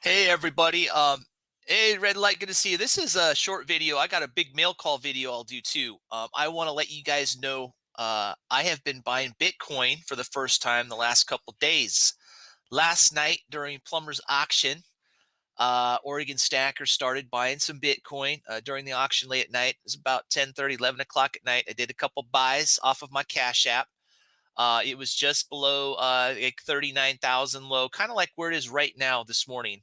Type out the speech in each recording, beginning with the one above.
Hey everybody. Hey Red Light, good to see you. This is a short video. I got a big mail call video I'll do too. I want to let you guys know I have been buying Bitcoin for the first time the last couple days. Last night during Plumber's auction, Oregon Stacker started buying some Bitcoin during the auction late at night. It was about 10:30, 11 o'clock at night. I did a couple buys off of my Cash App. It was just below like 39,000 low, kind of like where it is right now this morning.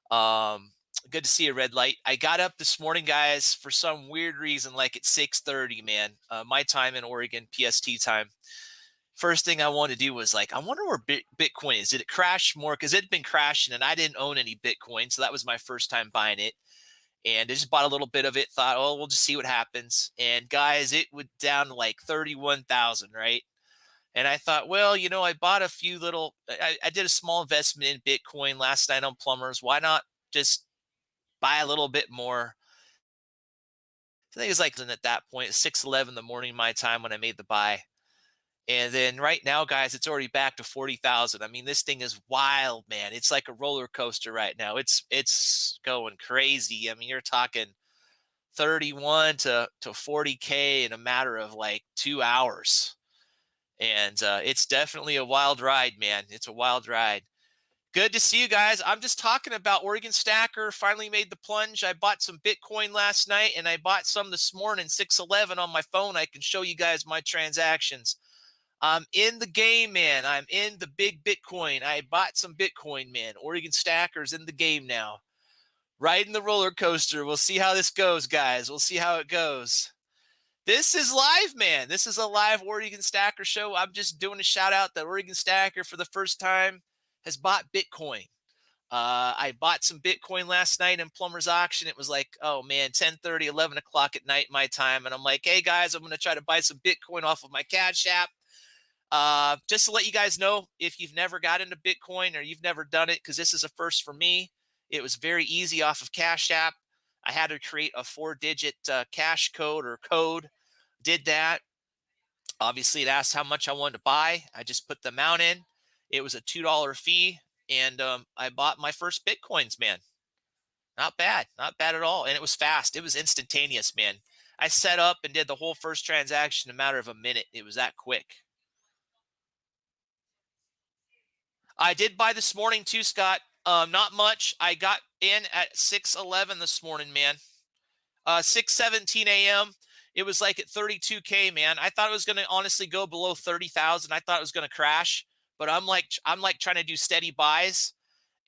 Um, Good to see a red light. I got up this morning, guys, for some weird reason, like at 6:30, man, my time in Oregon, PST time. First thing I wanted to do was like, I wonder where Bitcoin is. Did it crash more? Because it had been crashing and I didn't own any Bitcoin. So that was my first time buying it. And I just bought a little bit of it, thought, oh, we'll just see what happens. And guys, it went down to like 31,000, right? And I thought, well, I bought a few little, I did a small investment in Bitcoin last night on Plumbers. Why not just buy a little bit more? I think it was like at that point, 6:11 in the morning my time when I made the buy. And then right now, guys, it's already back to 40,000. I mean, this thing is wild, man. It's like a roller coaster right now. It's going crazy. I mean, you're talking 31 to 40K in a matter of like 2 hours. And it's definitely a wild ride, man. It's a wild ride. Good to see you guys. I'm just talking about Oregon Stacker finally made the plunge. I bought some Bitcoin last night and I bought some this morning, 6:11 on my phone. I can show you guys my transactions. I'm in the game, man. I'm in the big Bitcoin. I bought some Bitcoin, man. Oregon Stacker's in the game now. Riding the roller coaster. We'll see how this goes, guys. We'll see how it goes. This is live, man. This is a live Oregon Stacker show. I'm just doing a shout out that Oregon Stacker for the first time has bought Bitcoin. I bought some Bitcoin last night in Plumber's auction. It was like, oh man, 10:30, 11 o'clock at night my time. And I'm like, hey guys, I'm going to try to buy some Bitcoin off of my Cash App. Just to let you guys know, if you've never got into Bitcoin or you've never done it, because this is a first for me, it was very easy off of Cash App. I had to create a 4-digit cash code or code. Did that. Obviously, it asked how much I wanted to buy. I just put the amount in. It was a $2 fee, and I bought my first Bitcoins, man. Not bad. Not bad at all. And it was fast. It was instantaneous, man. I set up and did the whole first transaction in a matter of a minute. It was that quick. I did buy this morning too, Scott. Not much. I got in at 6:11 this morning, man. 6:17 a.m. It was like at 32K, man. I thought it was going to honestly go below 30,000. I thought it was going to crash, but I'm like trying to do steady buys.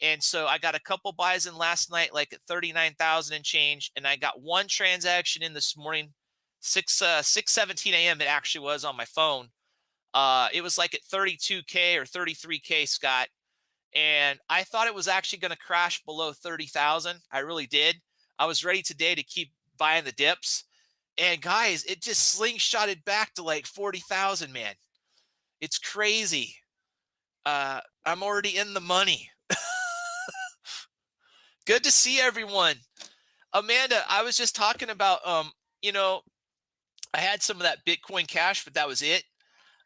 And so I got a couple buys in last night, like at 39,000 and change. And I got one transaction in this morning, 6:17 a.m. It actually was on my phone. It was like at 32K or 33K, Scott. And I thought it was actually going to crash below 30,000. I really did. I was ready today to keep buying the dips. And guys, it just slingshotted back to like 40,000, man. It's crazy. I'm already in the money. Good to see everyone. Amanda, I was just talking about, you know, I had some of that Bitcoin Cash, but that was it.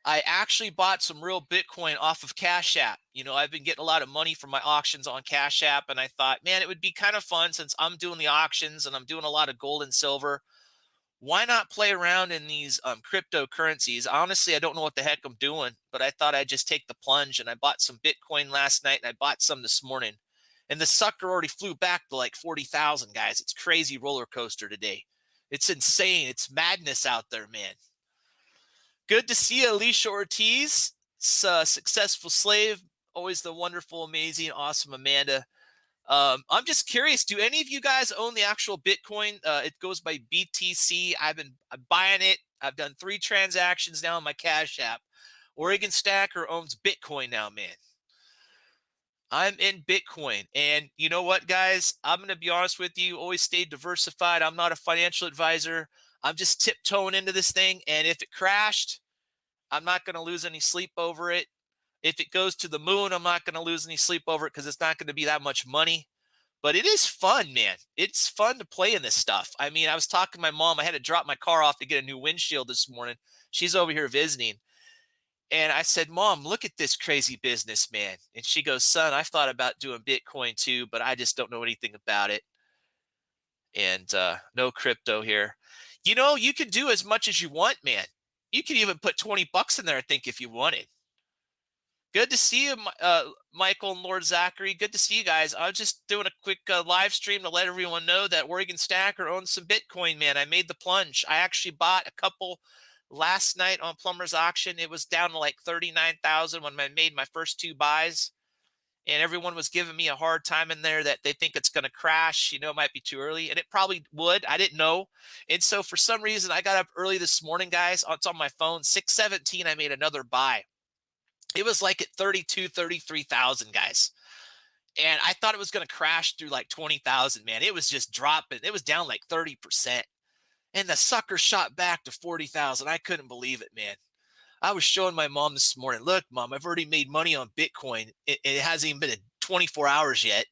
I actually bought some real Bitcoin off of Cash App. I've been getting a lot of money from my auctions on Cash App, and I thought, man, it would be kind of fun since I'm doing the auctions and I'm doing a lot of gold and silver. Why not play around in these cryptocurrencies? Honestly, I don't know what the heck I'm doing, but I thought I'd just take the plunge, and I bought some Bitcoin last night, and I bought some this morning. And the sucker already flew back to like 40,000, guys. It's crazy roller coaster today. It's insane. It's madness out there, man. Good to see you, Alicia Ortiz. Successful slave. Always the wonderful, amazing, awesome Amanda. I'm just curious, do any of you guys own the actual Bitcoin? It goes by BTC. I'm buying it. I've done 3 transactions now on my Cash App. Oregon Stacker owns Bitcoin now, man. I'm in Bitcoin. And you know what, guys? I'm going to be honest with you. Always stay diversified. I'm not a financial advisor. I'm just tiptoeing into this thing. And if it crashed, I'm not going to lose any sleep over it. If it goes to the moon, I'm not going to lose any sleep over it because it's not going to be that much money. But it is fun, man. It's fun to play in this stuff. I mean, I was talking to my mom. I had to drop my car off to get a new windshield this morning. She's over here visiting. And I said, Mom, look at this crazy businessman. And she goes, Son, I've thought about doing Bitcoin too, but I just don't know anything about it. And no crypto here. You know, you can do as much as you want, man. You could even put 20 bucks in there, I think, if you wanted. Good to see you, Michael and Lord Zachary. Good to see you guys. I was just doing a quick live stream to let everyone know that Oregon Stacker owns some Bitcoin, man. I made the plunge. I actually bought a couple last night on Plumber's Auction. It was down to like 39,000 when I made my first two buys. And everyone was giving me a hard time in there that they think it's going to crash. You know, it might be too early. And it probably would. I didn't know. And so for some reason, I got up early this morning, guys. It's on my phone. 6:17, I made another buy. It was like at 32, 33,000, guys. And I thought it was going to crash through like 20,000, man. It was just dropping. It was down like 30%. And the sucker shot back to 40,000. I couldn't believe it, man. I was showing my mom this morning, look, Mom, I've already made money on Bitcoin. It hasn't even been 24 hours yet.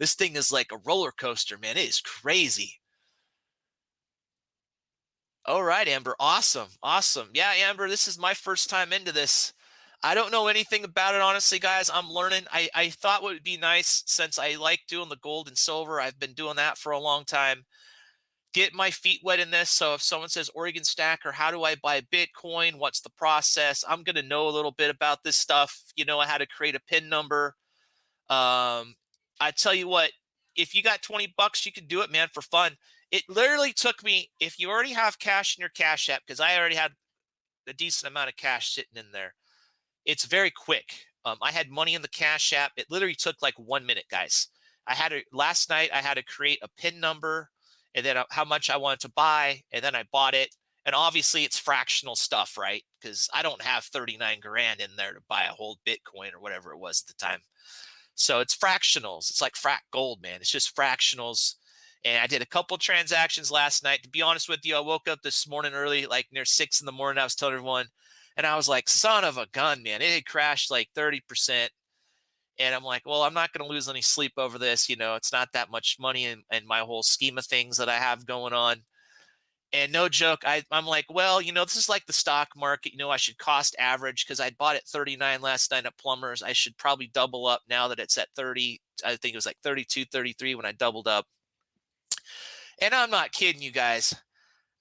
This thing is like a roller coaster, man. It is crazy. All right, Amber. Awesome. Awesome. Yeah, Amber, this is my first time into this. I don't know anything about it, honestly, guys. I'm learning. I thought what would be nice, since I like doing the gold and silver. I've been doing that for a long time. Get my feet wet in this. So if someone says, Oregon Stacker, how do I buy Bitcoin? What's the process? I'm going to know a little bit about this stuff. You know, how to create a PIN number. I tell you what, if you got 20 bucks, you can do it, man, for fun. It literally took me, if you already have cash in your Cash App, because I already had a decent amount of cash sitting in there, it's very quick. I had money in the Cash App. It literally took like 1 minute, guys. Last night I had to create a PIN number, and then how much I wanted to buy, and then I bought it. And obviously it's fractional stuff, right? Because I don't have 39 grand in there to buy a whole Bitcoin or whatever it was at the time. So it's fractionals. It's like frac gold, man. It's just fractionals. And I did a couple transactions last night. To be honest with you, I woke up this morning early, like near 6 in the morning. I was telling everyone, and I was like, son of a gun, man. It had crashed like 30%. And I'm like, well, I'm not going to lose any sleep over this. You know, it's not that much money in my whole scheme of things that I have going on. And no joke, I'm like, well, you know, this is like the stock market. You know, I should cost average, because I bought at 39 last night at Plumbers. I should probably double up now that it's at 30. I think it was like 32, 33 when I doubled up. And I'm not kidding you guys.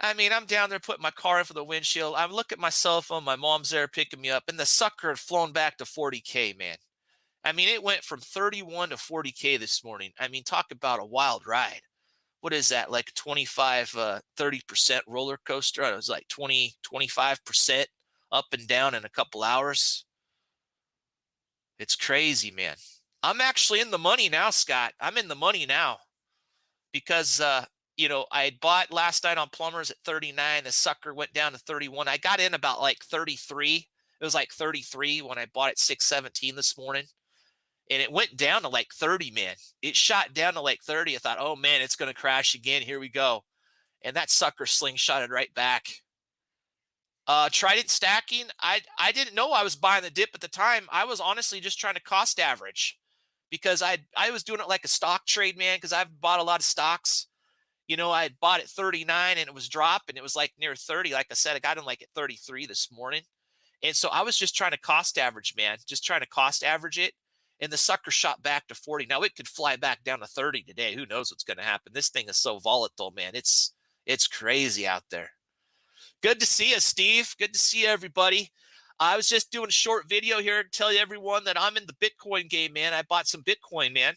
I mean, I'm down there putting my car in for the windshield. I'm looking at my cell phone. My mom's there picking me up, and the sucker had flown back to 40K, man. I mean, it went from 31 to 40K this morning. I mean, talk about a wild ride. What is that, like 25, 30% roller coaster? It was like 20, 25% up and down in a couple hours. It's crazy, man. I'm actually in the money now, Scott. I'm in the money now because, you know, I had bought last night on Plumbers at 39. The sucker went down to 31. I got in about like 33. It was like 33 when I bought it 6:17 this morning. And it went down to like 30, man. It shot down to like 30. I thought, oh, man, it's going to crash again. Here we go. And that sucker slingshotted right back. Trident stacking. I didn't know I was buying the dip at the time. I was honestly just trying to cost average, because I was doing it like a stock trade, man, because I've bought a lot of stocks. You know, I had bought at 39 and it was dropping. It was like near 30. Like I said, I got in like at 33 this morning. And so I was just trying to cost average, man, just trying to cost average it. And the sucker shot back to 40. Now it could fly back down to 30 today. Who knows what's going to happen? This thing is so volatile, man. It's crazy out there. Good to see you, Steve. Good to see everybody. I was just doing a short video here to tell you everyone that I'm in the Bitcoin game, man. I bought some Bitcoin, man.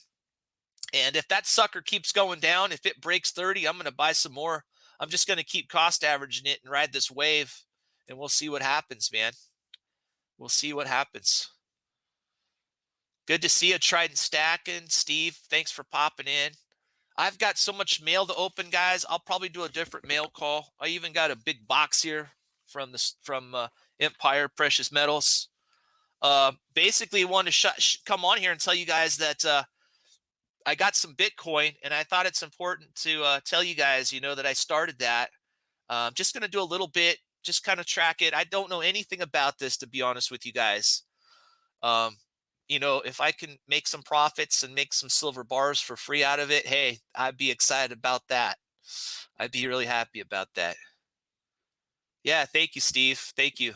And if that sucker keeps going down, if it breaks 30, I'm going to buy some more. I'm just going to keep cost averaging it and ride this wave, and we'll see what happens, man. We'll see what happens. Good to see you, Trident Stacking. Steve, thanks for popping in. I've got so much mail to open, guys. I'll probably do a different mail call. I even got a big box here from Empire Precious Metals. Basically, wanted to come on here and tell you guys that I got some Bitcoin, and I thought it's important to tell you guys, you know, that I started that. Just going to do a little bit, just kind of track it. I don't know anything about this, to be honest with you guys. You know, if I can make some profits and make some silver bars for free out of it, hey, I'd be excited about that. I'd be really happy about that. Yeah, thank you, Steve. Thank you.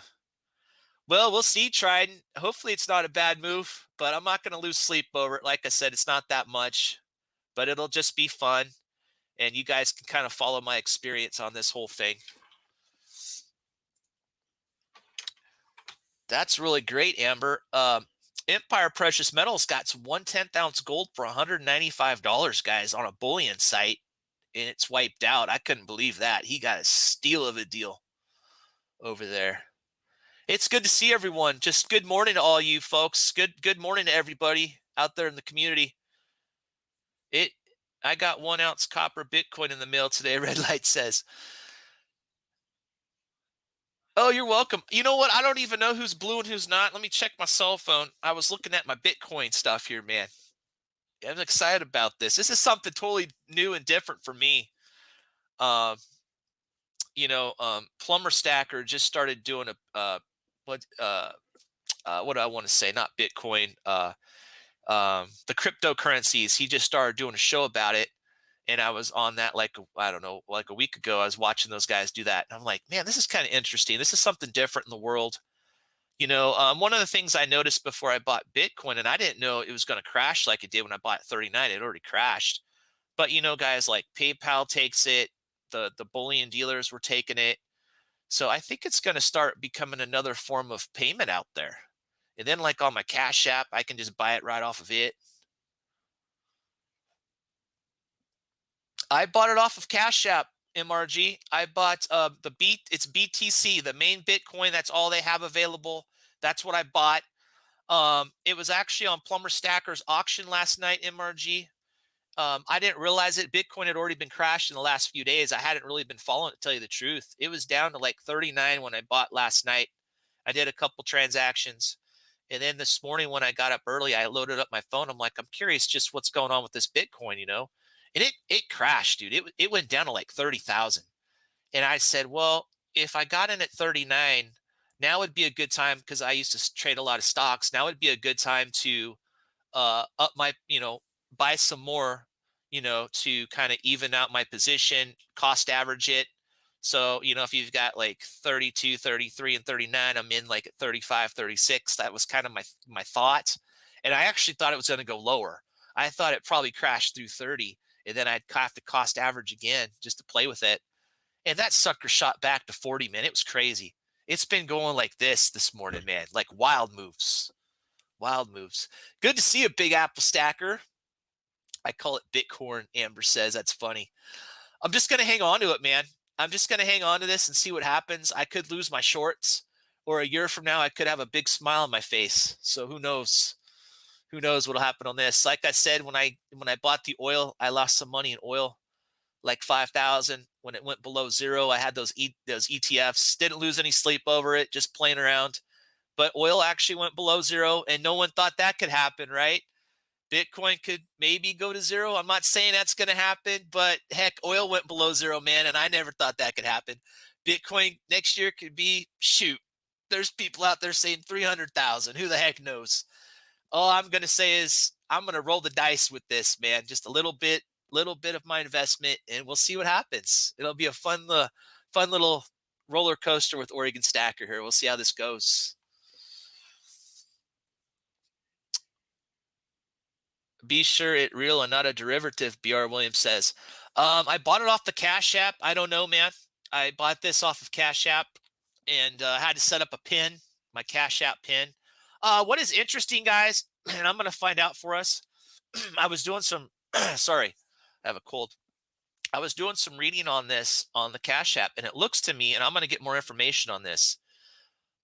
Well, we'll see, Trident. Hopefully it's not a bad move, but I'm not going to lose sleep over it. Like I said, it's not that much, but it'll just be fun. And you guys can kind of follow my experience on this whole thing. That's really great, Amber. Empire Precious Metals got some 1/10 ounce gold for $195, guys, on a bullion site, and it's wiped out. I couldn't believe that. He got a steal of a deal over there. It's good to see everyone. Just good morning to all you folks. Good morning to everybody out there in the community. I got 1 ounce copper Bitcoin in the mail today, Red Light says. Oh, you're welcome. You know what? I don't even know who's blue and who's not. Let me check my cell phone. I was looking at my Bitcoin stuff here, man. I'm excited about this. This is something totally new and different for me. Um, Plumber Stacker just started doing what do I want to say? Not Bitcoin. The cryptocurrencies. He just started doing a show about it, and I was on that like I don't know, like a week ago. I was watching those guys do that, and I'm like, man, this is kind of interesting. This is something different in the world. One of the things I noticed before I bought Bitcoin, and I didn't know it was going to crash like it did when I bought 39. It already crashed. But guys like PayPal takes it. The bullion dealers were taking it. So I think it's going to start becoming another form of payment out there. And then like on my Cash App, I can just buy it right off of it. I bought it off of Cash App, MRG. I bought it's BTC, the main Bitcoin. That's all they have available. That's what I bought. It was actually on Plumber Stacker's auction last night, MRG. I didn't realize it. Bitcoin had already been crashed in the last few days. I hadn't really been following it, to tell you the truth. It was down to like 39 when I bought last night. I did a couple transactions. And then this morning when I got up early, I loaded up my phone. I'm like, I'm curious just what's going on with this Bitcoin, And it crashed, dude. It went down to like 30,000. And I said, well, if I got in at 39, now would be a good time because I used to trade a lot of stocks. Now would be a good time to up my, buy some more, to kind of even out my position, cost average it. So, if you've got like 32, 33, and 39, I'm in like at 35, 36. That was kind of my thought. And I actually thought it was going to go lower. I thought it probably crashed through 30, and then I'd have to cost average again just to play with it. And that sucker shot back to 40, man. It was crazy. It's been going like this morning, man, like wild moves. Wild moves. Good to see a Big Apple Stacker. I call it Bitcoin, Amber says. That's funny. I'm just going to hang on to it, man. I'm just going to hang on to this and see what happens. I could lose my shorts, or a year from now, I could have a big smile on my face. So who knows? Who knows what'll happen on this? Like I said, when I bought the oil, I lost some money in oil, like 5,000. When it went below zero, I had those ETFs. Didn't lose any sleep over it, just playing around. But oil actually went below zero, and no one thought that could happen, right? Bitcoin could maybe go to zero. I'm not saying that's going to happen, but heck, oil went below zero, man, and I never thought that could happen. Bitcoin next year could be, shoot, there's people out there saying 300,000. Who the heck knows? All I'm going to say is I'm going to roll the dice with this, man. Just a little bit of my investment, and we'll see what happens. It'll be a fun little roller coaster with Oregon Stacker here. We'll see how this goes. Be sure it real and not a derivative, BR Williams says. I bought it off the Cash App. I don't know, man. I bought this off of Cash App and had to set up a pin, my Cash App pin. What is interesting, guys, and I'm going to find out for us. I was doing some, sorry, I have a cold. I was doing some reading on this on the Cash App, and it looks to me, and I'm going to get more information on this.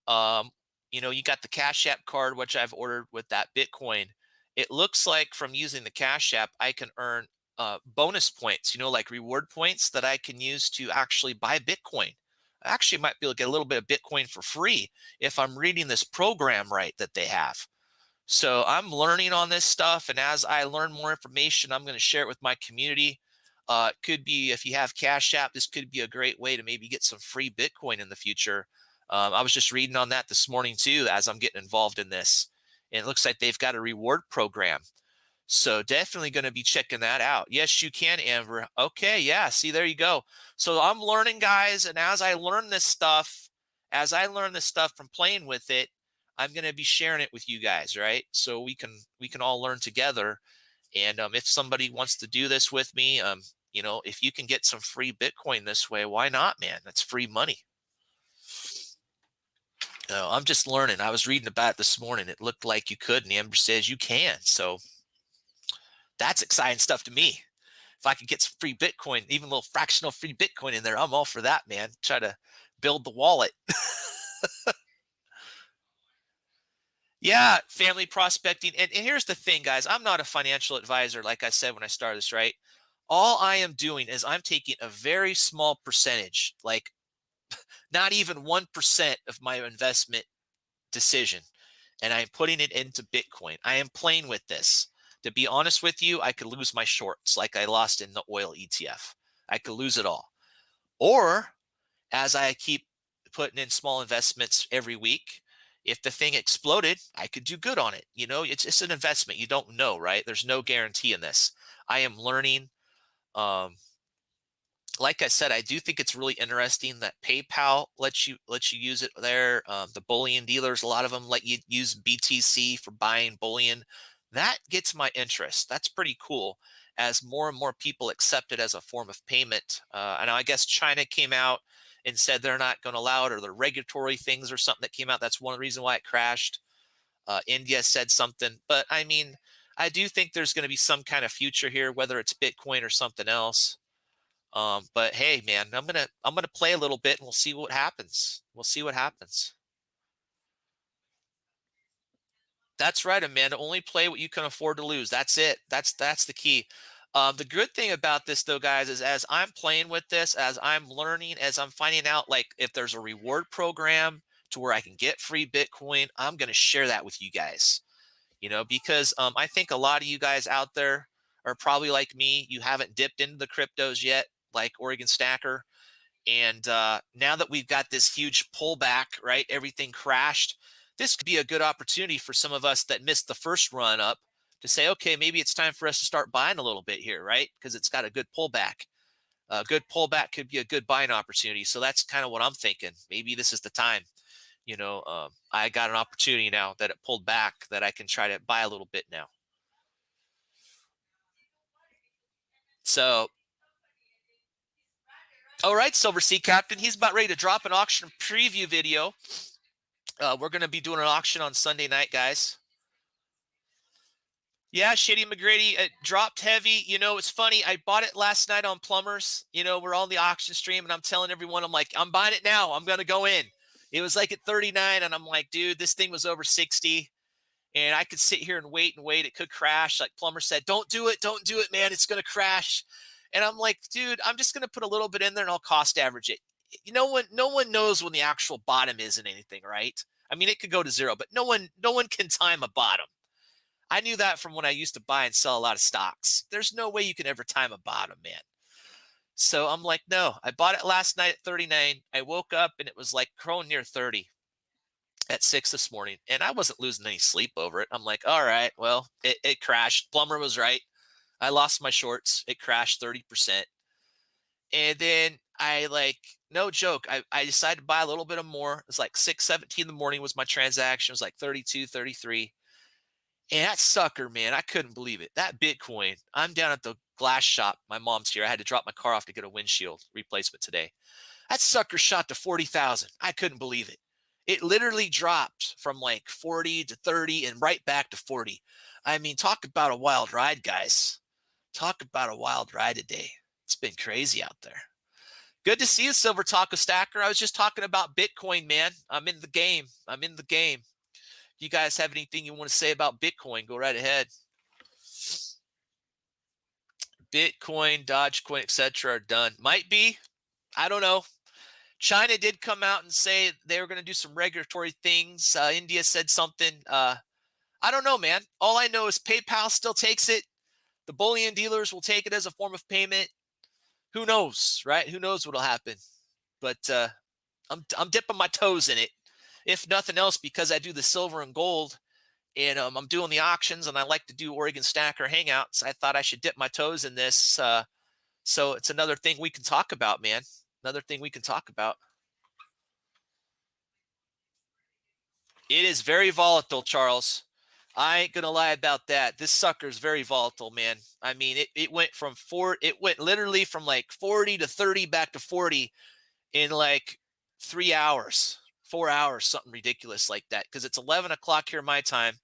You got the Cash App card, which I've ordered with that Bitcoin. It looks like from using the Cash App, I can earn bonus points, like reward points that I can use to actually buy Bitcoin. I actually might be able to get a little bit of Bitcoin for free if I'm reading this program right that they have. So I'm learning on this stuff, and as I learn more information, I'm going to share it with my community. It could be, if you have Cash App, this could be a great way to maybe get some free Bitcoin in the future. I was just reading on that this morning too, as I'm getting involved in this. And it looks like they've got a reward program. So definitely going to be checking that out. Yes, you can, Amber. Okay, yeah, see, there you go. So I'm learning, guys, and as I learn this stuff from playing with it, I'm going to be sharing it with you guys, right? So we can all learn together. And if somebody wants to do this with me, if you can get some free Bitcoin this way, why not, man? That's free money. I'm just learning. I was reading about it this morning. It looked like you could, and the Ember says you can. So that's exciting stuff to me. If I could get some free Bitcoin, even a little fractional free Bitcoin in there, I'm all for that, man. Try to build the wallet. Yeah, family prospecting. And here's the thing, guys. I'm not a financial advisor, like I said when I started this, right? All I am doing is I'm taking a very small percentage, like not even 1% of my investment decision, and I'm putting it into Bitcoin. I am playing with this. To be honest with you, I could lose my shorts like I lost in the oil ETF. I could lose it all. Or as I keep putting in small investments every week, if the thing exploded, I could do good on it. It's an investment. You don't know, right? There's no guarantee in this. I am learning. Um, like I said, I do think it's really interesting that PayPal lets you use it there. The bullion dealers, a lot of them let you use BTC for buying bullion. That gets my interest. That's pretty cool. As more and more people accept it as a form of payment, and I guess China came out and said they're not going to allow it, or the regulatory things or something that came out. That's one reason why it crashed. India said something, but I mean, I do think there's going to be some kind of future here, whether it's Bitcoin or something else. But hey, man, I'm gonna play a little bit and we'll see what happens. We'll see what happens. That's right, Amanda. Only play what you can afford to lose. That's it. That's the key. The good thing about this, though, guys, is as I'm playing with this, as I'm learning, as I'm finding out, like if there's a reward program to where I can get free Bitcoin, I'm gonna share that with you guys. Because I think a lot of you guys out there are probably like me. You haven't dipped into the cryptos yet, like Oregon Stacker. And now that we've got this huge pullback, right, everything crashed. This could be a good opportunity for some of us that missed the first run up to say, okay, maybe it's time for us to start buying a little bit here, right? Because it's got a good pullback. A good pullback could be a good buying opportunity. So that's kind of what I'm thinking. Maybe this is the time. I got an opportunity now that it pulled back that I can try to buy a little bit now. So, all right, Silver Sea Captain, he's about ready to drop an auction preview video. We're going to be doing an auction on Sunday night, guys. Yeah, Shady McGrady, it dropped heavy. It's funny. I bought it last night on Plumbers. We're on the auction stream, and I'm telling everyone, I'm like, I'm buying it now. I'm going to go in. It was like at 39, and I'm like, dude, this thing was over 60. And I could sit here and wait and wait. It could crash. Like Plumber said, don't do it. Don't do it, man. It's going to crash. And I'm like, dude, I'm just going to put a little bit in there and I'll cost average it. No one knows when the actual bottom is in anything, right? I mean, it could go to zero, but no one can time a bottom. I knew that from when I used to buy and sell a lot of stocks. There's no way you can ever time a bottom, man. So I'm like, no, I bought it last night at 39. I woke up and it was like crowing near 30 at 6 this morning, and I wasn't losing any sleep over it. I'm like, all right, well, it crashed. Plumber was right. I lost my shorts. It crashed 30%. And then no joke, I decided to buy a little bit of more. It was like 6:17 in the morning was my transaction. It was like 32, 33. And that sucker, man, I couldn't believe it. That Bitcoin, I'm down at the glass shop. My mom's here. I had to drop my car off to get a windshield replacement today. That sucker shot to 40,000. I couldn't believe it. It literally dropped from like 40 to 30 and right back to 40. I mean, talk about a wild ride, guys. Talk about a wild ride today. It's been crazy out there. Good to see you, Silver Taco Stacker. I was just talking about Bitcoin, man. I'm in the game. I'm in the game. If you guys have anything you want to say about Bitcoin, go right ahead. Bitcoin, Dogecoin, etc. are done. Might be. I don't know. China did come out and say they were going to do some regulatory things. India said something. I don't know, man. All I know is PayPal still takes it. The bullion dealers will take it as a form of payment. Who knows, right? Who knows what'll happen? But I'm dipping my toes in it, if nothing else, because I do the silver and gold, and I'm doing the auctions, and I like to do Oregon Stacker Hangouts. I thought I should dip my toes in this. So it's another thing we can talk about, man. Another thing we can talk about. It is very volatile, Charles. I ain't gonna lie about that. This sucker's very volatile, man. I mean, it went from it went literally from like 40 to 30 back to 40 in like 3 hours, 4 hours, something ridiculous like that. Because it's 11 o'clock here my time.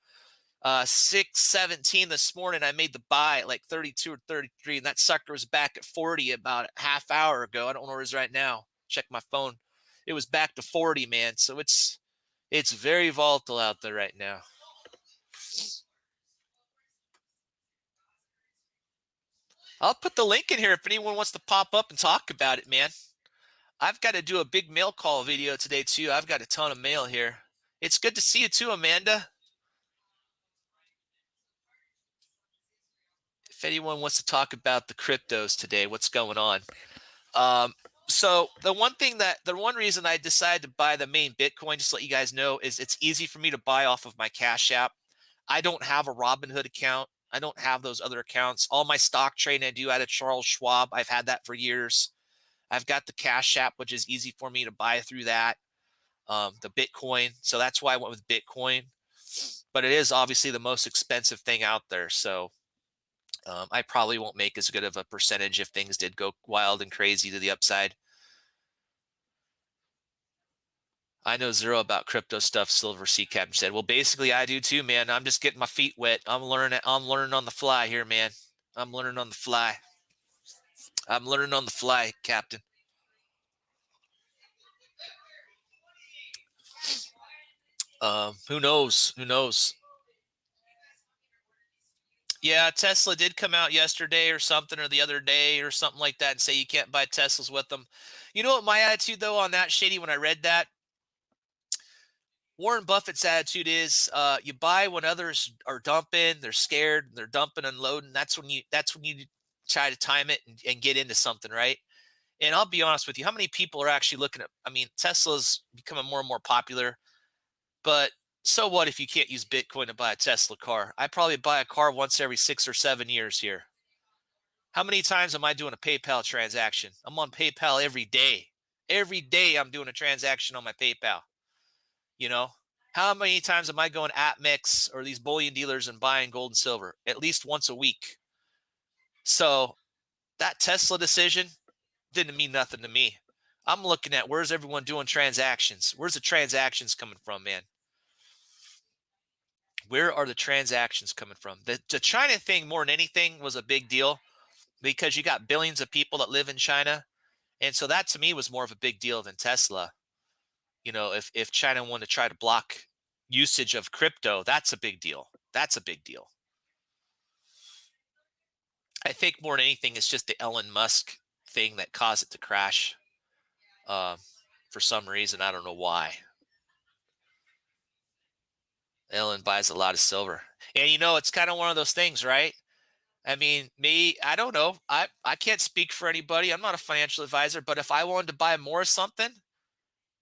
6:17 this morning, I made the buy at like 32 or 33, and that sucker was back at 40 about a half hour ago. I don't know where it is right now. Check my phone. It was back to 40, man. So it's very volatile out there right now. I'll put the link in here if anyone wants to pop up and talk about it, man. I've got to do a big mail call video today too. I've got a ton of mail here. It's good to see you too, Amanda. If anyone wants to talk about the cryptos today, what's going on? Um, so the one reason I decided to buy the main Bitcoin, just to let you guys know, is it's easy for me to buy off of my Cash App. I don't have a Robinhood account. I don't have those other accounts. All my stock trading I do out of Charles Schwab. I've had that for years. I've got the Cash App, which is easy for me to buy through that. The Bitcoin. So that's why I went with Bitcoin. But it is obviously the most expensive thing out there. So I probably won't make as good of a percentage if things did go wild and crazy to the upside. I know zero about crypto stuff, Silver Sea Captain said. Well, basically I do too, man. I'm just getting my feet wet. I'm learning on the fly here, man. I'm learning on the fly. I'm learning on the fly, Captain. Who knows? Who knows? Yeah, Tesla did come out yesterday or something, or the other day or something like that, and say you can't buy Teslas with them. You know what my attitude though on that, Shady, when I read that? Warren Buffett's attitude is you buy when others are dumping, they're scared, they're dumping, unloading. That's when you try to time it and get into something, right? And I'll be honest with you, how many people are actually looking at, I mean, Tesla's becoming more and more popular, but so what if you can't use Bitcoin to buy a Tesla car? I probably buy a car once every 6 or 7 years here. How many times am I doing a PayPal transaction? I'm on PayPal every day. Every day I'm doing a transaction on my PayPal. You know, how many times am I going at Mix or these bullion dealers and buying gold and silver? At least once a week. So that Tesla decision didn't mean nothing to me. I'm looking at where's everyone doing transactions? Where's the transactions coming from, man? Where are the transactions coming from? The China thing, more than anything, was a big deal because you got billions of people that live in China. And so that to me was more of a big deal than Tesla. You know, if China wanted to try to block usage of crypto, that's a big deal. That's a big deal. I think more than anything, it's just the Elon Musk thing that caused it to crash. Uh, for some reason, I don't know why. Elon buys a lot of silver, and you know, it's kind of one of those things, right? I mean, me, I don't know. I can't speak for anybody. I'm not a financial advisor, but if I wanted to buy more of something,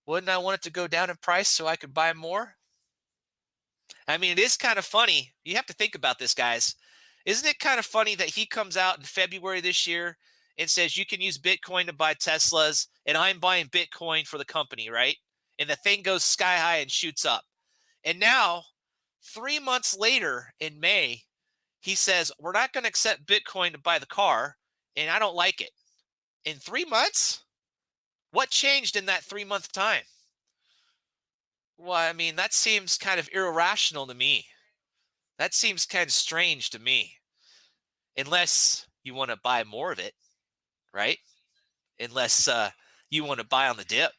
wouldn't I want it to go down in price so I could buy more? I mean, it is kind of funny. You have to think about this, guys. Isn't it kind of funny that he comes out in February this year and says you can use Bitcoin to buy Teslas, and I'm buying Bitcoin for the company, right? And the thing goes sky high and shoots up. And now, 3 months later in May, he says, we're not going to accept Bitcoin to buy the car, and I don't like it. In 3 months? What changed in that 3 month time? Well, I mean, that seems kind of irrational to me. That seems kind of strange to me. Unless you want to buy more of it, right? Unless you want to buy on the dip.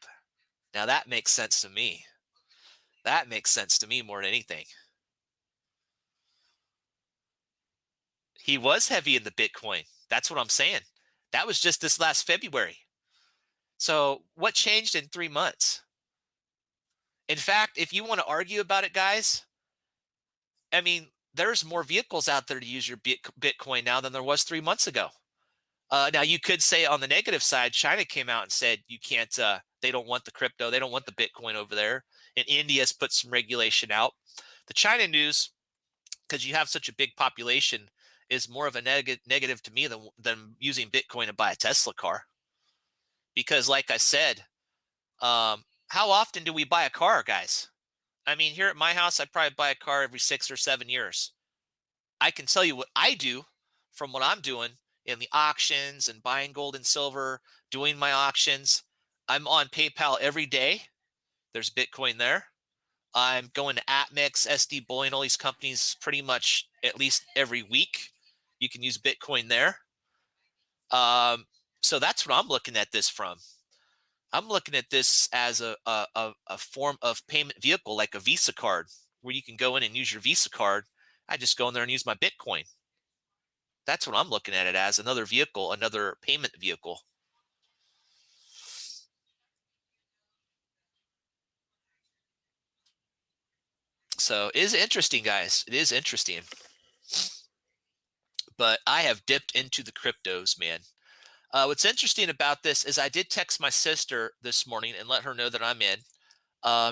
Now that makes sense to me. That makes sense to me more than anything. He was heavy in the Bitcoin. That's what I'm saying. That was just this last February. So what changed in 3 months? In fact, if you want to argue about it, guys, I mean, there's more vehicles out there to use your Bitcoin now than there was 3 months ago. Now you could say on the negative side, China came out and said you can't. They don't want the crypto. They don't want the Bitcoin over there. And India's put some regulation out. The China news, because you have such a big population, is more of a negative to me than using Bitcoin to buy a Tesla car. Because, like I said, how often do we buy a car, guys? I mean, here at my house, I probably buy a car every 6 or 7 years. I can tell you what I do from what I'm doing in the auctions and buying gold and silver, doing my auctions. I'm on PayPal every day. There's Bitcoin there. I'm going to AtMex, SD Bullion, all these companies pretty much at least every week. You can use Bitcoin there. So that's what I'm looking at this from. I'm looking at this as a form of payment vehicle, like a Visa card, where you can go in and use your Visa card. I just go in there and use my Bitcoin. That's what I'm looking at it as, another vehicle, another payment vehicle. So it is interesting, guys. It is interesting. But I have dipped into the cryptos, man. What's interesting about this is I did text my sister this morning and let her know that I'm in.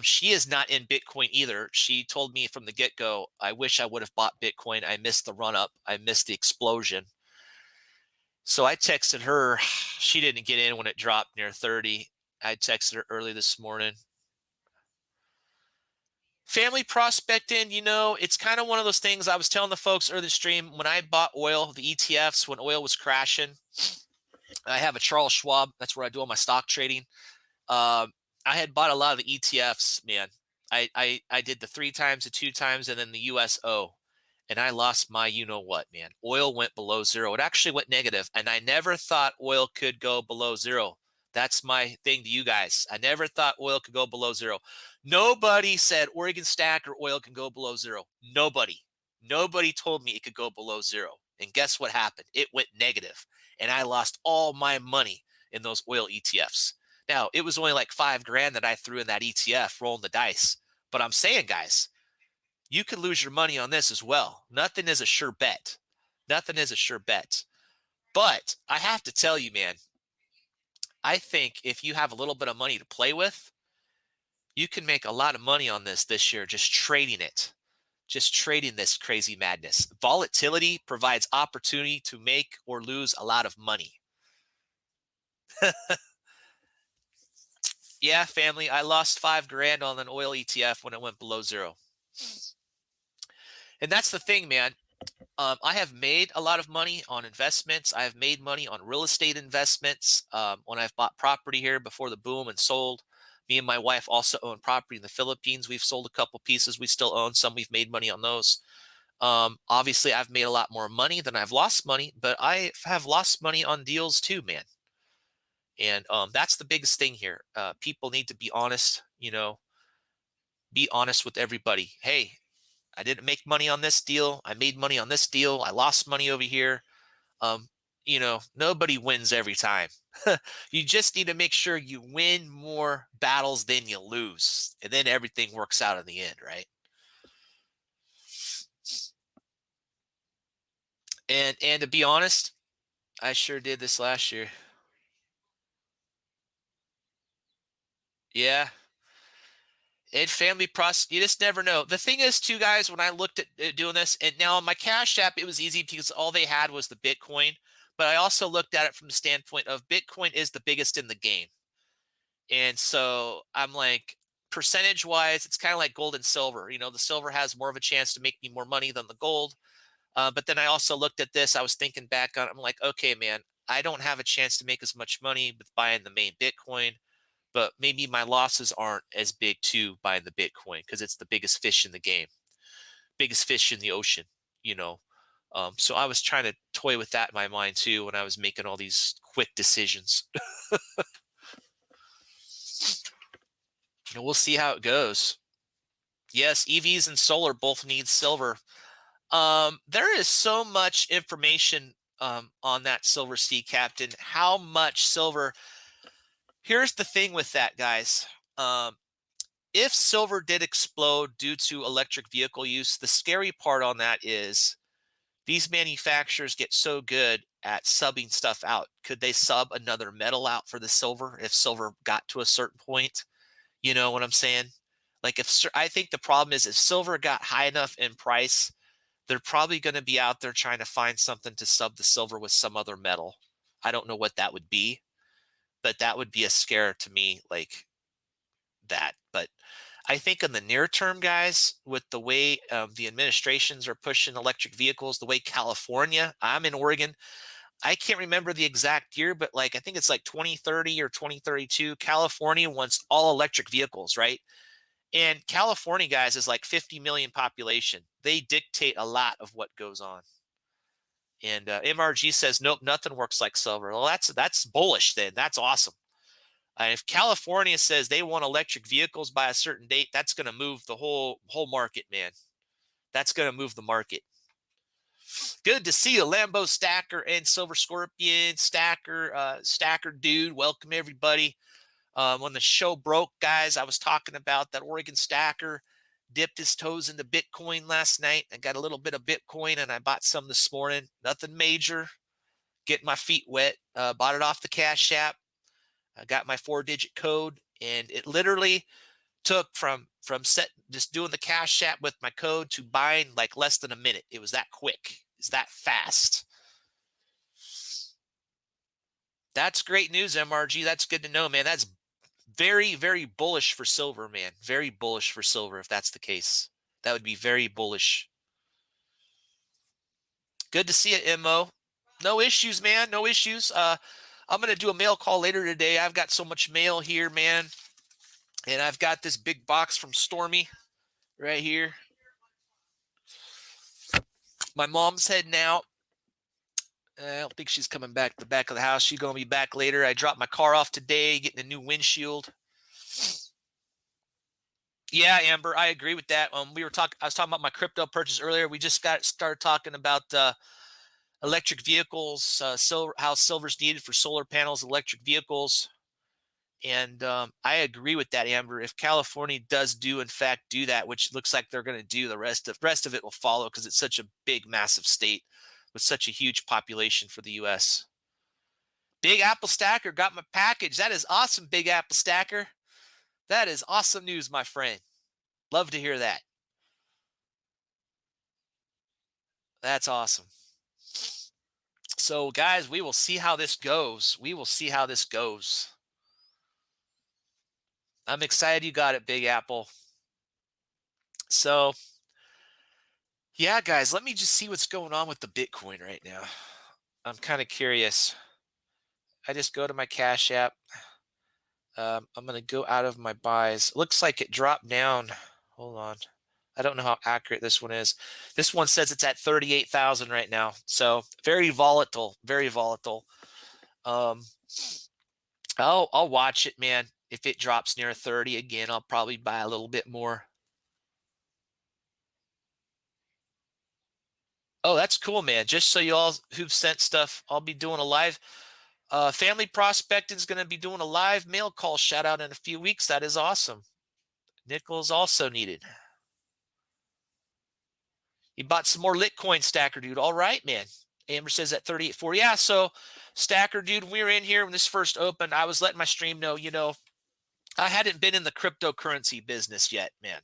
She is not in Bitcoin either. She told me from the get-go, I wish I would have bought Bitcoin. I missed the run-up. I missed the explosion. So I texted her. She didn't get in when it dropped near 30. I texted her early this morning. Family prospecting, it's kind of one of those things I was telling the folks earlier the stream. When I bought oil, the ETFs, when oil was crashing, I have a Charles Schwab. That's where I do all my stock trading. I had bought a lot of the ETFs, man. I did the 3 times, the 2 times, and then the USO, and I lost my what, man. Oil went below zero. It actually went negative, and I never thought oil could go below zero. That's my thing to you guys. I never thought oil could go below zero. Nobody said Oregon Stack or oil can go below zero. Nobody. Nobody told me it could go below zero. And guess what happened? It went negative, and I lost all my money in those oil ETFs. Now, it was only like 5 grand that I threw in that ETF, rolling the dice. But I'm saying, guys, you could lose your money on this as well. Nothing is a sure bet. Nothing is a sure bet. But I have to tell you, man, I think if you have a little bit of money to play with, you can make a lot of money on this year just trading it, just trading this crazy madness. Volatility provides opportunity to make or lose a lot of money. Yeah, family, I lost 5 grand on an oil ETF when it went below zero. And that's the thing, man. I have made a lot of money on investments. I have made money on real estate investments. When I've bought property here before the boom and sold, me and my wife also own property in the Philippines. We've sold a couple pieces. We still own some. We've made money on those. Obviously, I've made a lot more money than I've lost money, but I have lost money on deals too, man. And that's the biggest thing here. People need to be honest, be honest with everybody. Hey, I didn't make money on this deal. I made money on this deal. I lost money over here. Um, nobody wins every time. You just need to make sure you win more battles than you lose. And then everything works out in the end, right? And to be honest, I sure did this last year. Yeah. And family you just never know. The thing is, too, guys, when I looked at doing this, and now on my Cash App, it was easy because all they had was the Bitcoin. But I also looked at it from the standpoint of Bitcoin is the biggest in the game. And so I'm like, percentage wise, it's kind of like gold and silver. The silver has more of a chance to make me more money than the gold. But then I also looked at this. I was thinking back on it. I'm like, okay, man, I don't have a chance to make as much money with buying the main Bitcoin, but maybe my losses aren't as big too buying the Bitcoin because it's the biggest fish in the game, biggest fish in the ocean, you know. So I was trying to toy with that in my mind too when I was making all these quick decisions. And we'll see how it goes. Yes, EVs and solar both need silver. There is so much information on that Silver Sea Captain. How much silver? Here's the thing with that, guys. If silver did explode due to electric vehicle use, the scary part on that is these manufacturers get so good at subbing stuff out. Could they sub another metal out for the silver if silver got to a certain point? You know what I'm saying? Like I think the problem is if silver got high enough in price, they're probably going to be out there trying to find something to sub the silver with some other metal. I don't know what that would be, but that would be a scare to me, like that. But I think in the near term, guys, with the way the administrations are pushing electric vehicles, the way California, I'm in Oregon, I can't remember the exact year, but like I think it's like 2030 or 2032. California wants all electric vehicles, right? And California, guys, is like 50 million population. They dictate a lot of what goes on. And MRG says, nope, nothing works like silver. Well, that's bullish then. That's awesome. If California says they want electric vehicles by a certain date, that's going to move the whole market, man. That's going to move the market. Good to see you, Lambo Stacker and Silver Scorpion Stacker dude. Welcome everybody. When the show broke, guys, I was talking about that Oregon Stacker dipped his toes into Bitcoin last night. I got a little bit of Bitcoin and I bought some this morning. Nothing major. Getting my feet wet. Bought it off the Cash App. I got my 4-digit code, and it literally took from just doing the Cash App with my code to buying like less than a minute. It was that quick. It's that fast. That's great news, MRG. That's good to know, man. That's very, very bullish for silver, man. Very bullish for silver if that's the case. That would be very bullish. Good to see you, MO. No issues, man. No issues. I'm going to do a mail call later today. I've got so much mail here, man. And I've got this big box from Stormy right here. My mom's heading out. I don't think she's coming back to the back of the house. She's going to be back later. I dropped my car off today, getting a new windshield. Yeah, Amber, I agree with that. I was talking about my crypto purchase earlier. We just started talking about electric vehicles, how silver's needed for solar panels, electric vehicles. And I agree with that, Amber. If California does in fact do that, which looks like they're going to do, the rest of it will follow because it's such a big, massive state with such a huge population for the U.S. Big Apple Stacker got my package. That is awesome, Big Apple Stacker. That is awesome news, my friend. Love to hear that. That's awesome. So, guys, we will see how this goes. We will see how this goes. I'm excited you got it, Big Apple. So, yeah, guys, let me just see what's going on with the Bitcoin right now. I'm kind of curious. I just go to my Cash App. I'm going to go out of my buys. Looks like it dropped down. Hold on. I don't know how accurate this one is. This one says it's at 38,000 right now. So very volatile, very volatile. I'll watch it, man. If it drops near 30 again, I'll probably buy a little bit more. Oh, that's cool, man. Just so you all who've sent stuff, I'll be doing a live. Family Prospecting is going to be doing a live mail call shout out in a few weeks. That is awesome. Nickel is also needed. He bought some more Litcoin, Stacker Dude. All right, man. Amber says at 38.4. Yeah, so Stacker Dude, we were in here when this first opened. I was letting my stream know, I hadn't been in the cryptocurrency business yet, man.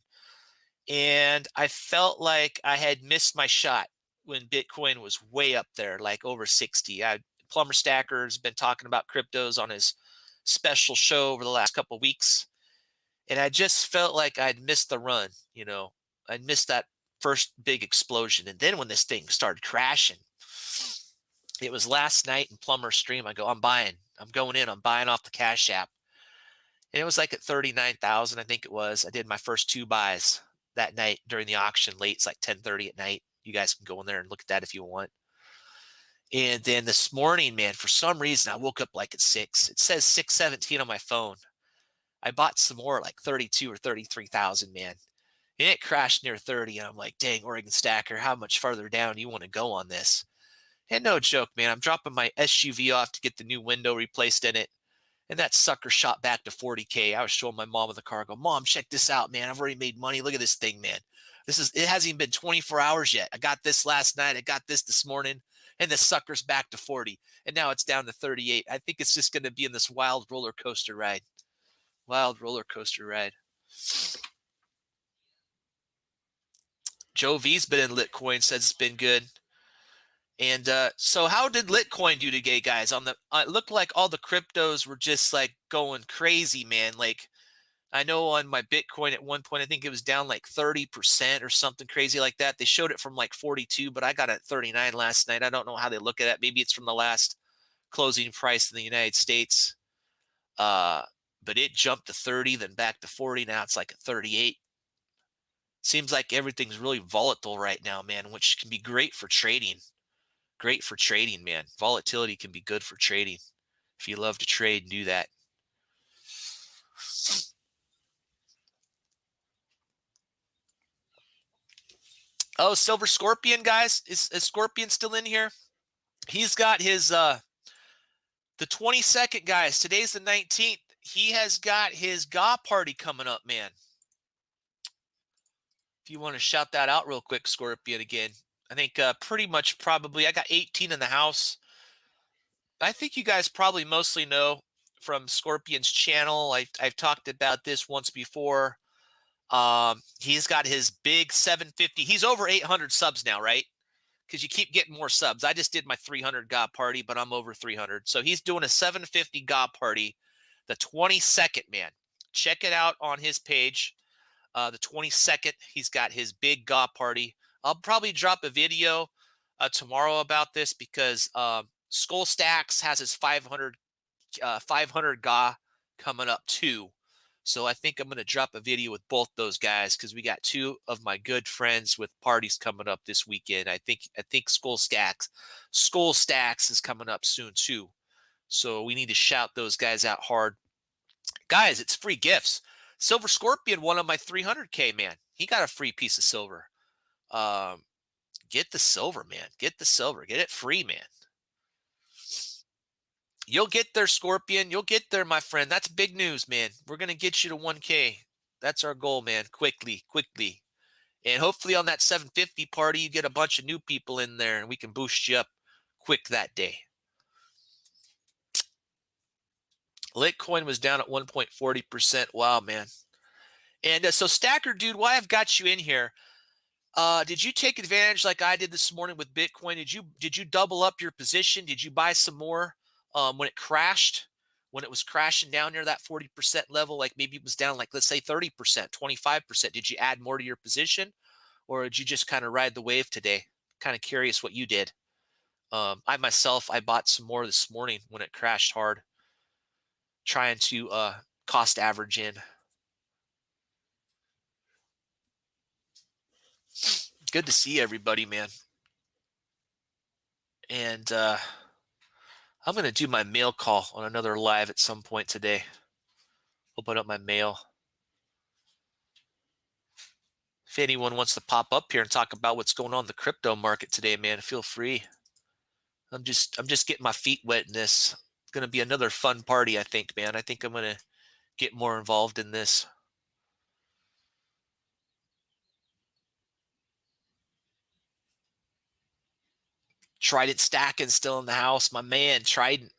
And I felt like I had missed my shot when Bitcoin was way up there, like over 60. Plumber Stacker's been talking about cryptos on his special show over the last couple of weeks. And I just felt like I'd missed the run, I'd missed that first big explosion. And then when this thing started crashing, it was last night in Plumber's stream. I go, I'm buying off the Cash App. And it was like at 39,000, I think it was. I did my first 2 buys that night during the auction late. It's like 10:30 at night. You guys can go in there and look at that if you want. And then this morning, man, for some reason, I woke up like at 6. It says 6:17 on my phone. I bought some more, like 32 or 33,000, man. And it crashed near 30. And I'm like, dang, Oregon Stacker, how much farther down do you want to go on this? And no joke, man, I'm dropping my SUV off to get the new window replaced in it. And that sucker shot back to 40K. I was showing my mom in the car. I go, Mom, check this out, man. I've already made money. Look at this thing, man. It hasn't even been 24 hours yet. I got this last night. I got this morning. And the sucker's back to 40. And now it's down to 38. I think it's just going to be in this wild roller coaster ride. Wild roller coaster ride. Joe V's been in Litcoin, says it's been good. And so how did Litcoin do today, guys? It looked like all the cryptos were just like going crazy, man. Like I know on my Bitcoin at one point, I think it was down like 30% or something crazy like that. They showed it from like 42, but I got it at 39 last night. I don't know how they look at it. Maybe it's from the last closing price in the United States. Uh, but it jumped to 30, then back to 40. Now it's like at 38. Seems like everything's really volatile right now, man, which can be great for trading. Great for trading, man. Volatility can be good for trading. If you love to trade, do that. Oh, Silver Scorpion, guys. Is Scorpion still in here? He's got his the 22nd, guys. Today's the 19th. He has got his GA party coming up, man. If you want to shout that out real quick, Scorpion, again. I think pretty much probably I got 18 in the house. I think you guys probably mostly know from Scorpion's channel. I've talked about this once before. He's got his big 750. He's over 800 subs now, right? Because you keep getting more subs. I just did my 300 GA party, but I'm over 300. So he's doing a 750 GA party, the 22nd, man. Check it out on his page. The 22nd, he's got his big GA party. I'll probably drop a video tomorrow about this because Skull Stacks has his 500 GA coming up too. So I think I'm going to drop a video with both those guys because we got two of my good friends with parties coming up this weekend. I think Skull Stacks is coming up soon too. So we need to shout those guys out hard. Guys, it's free gifts. Silver Scorpion, one of my 300K, man. He got a free piece of silver. Get the silver, man. Get the silver. Get it free, man. You'll get there, Scorpion. You'll get there, my friend. That's big news, man. We're going to get you to 1K. That's our goal, man. Quickly. And hopefully on that 750 party, you get a bunch of new people in there and we can boost you up quick that day. Litecoin was down at 1.40%. Wow, man. And so Stacker, dude, why I've got you in here, did you take advantage like I did this morning with Bitcoin? Did you double up your position? Did you buy some more when it crashed? When it was crashing down near that 40% level, like maybe it was down like, let's say 30%, 25%. Did you add more to your position? Or did you just kind of ride the wave today? Kind of curious what you did. I bought some more this morning when it crashed hard, trying to cost average in. Good to see everybody, man. And I'm going to do my mail call on another live at some point today. Open up my mail. If anyone wants to pop up here and talk about what's going on in the crypto market today, man, feel free. I'm just getting my feet wet in this. It's going to be another fun party, I think, man. I think I'm going to get more involved in this. Trident stacking still in the house. My man, Trident.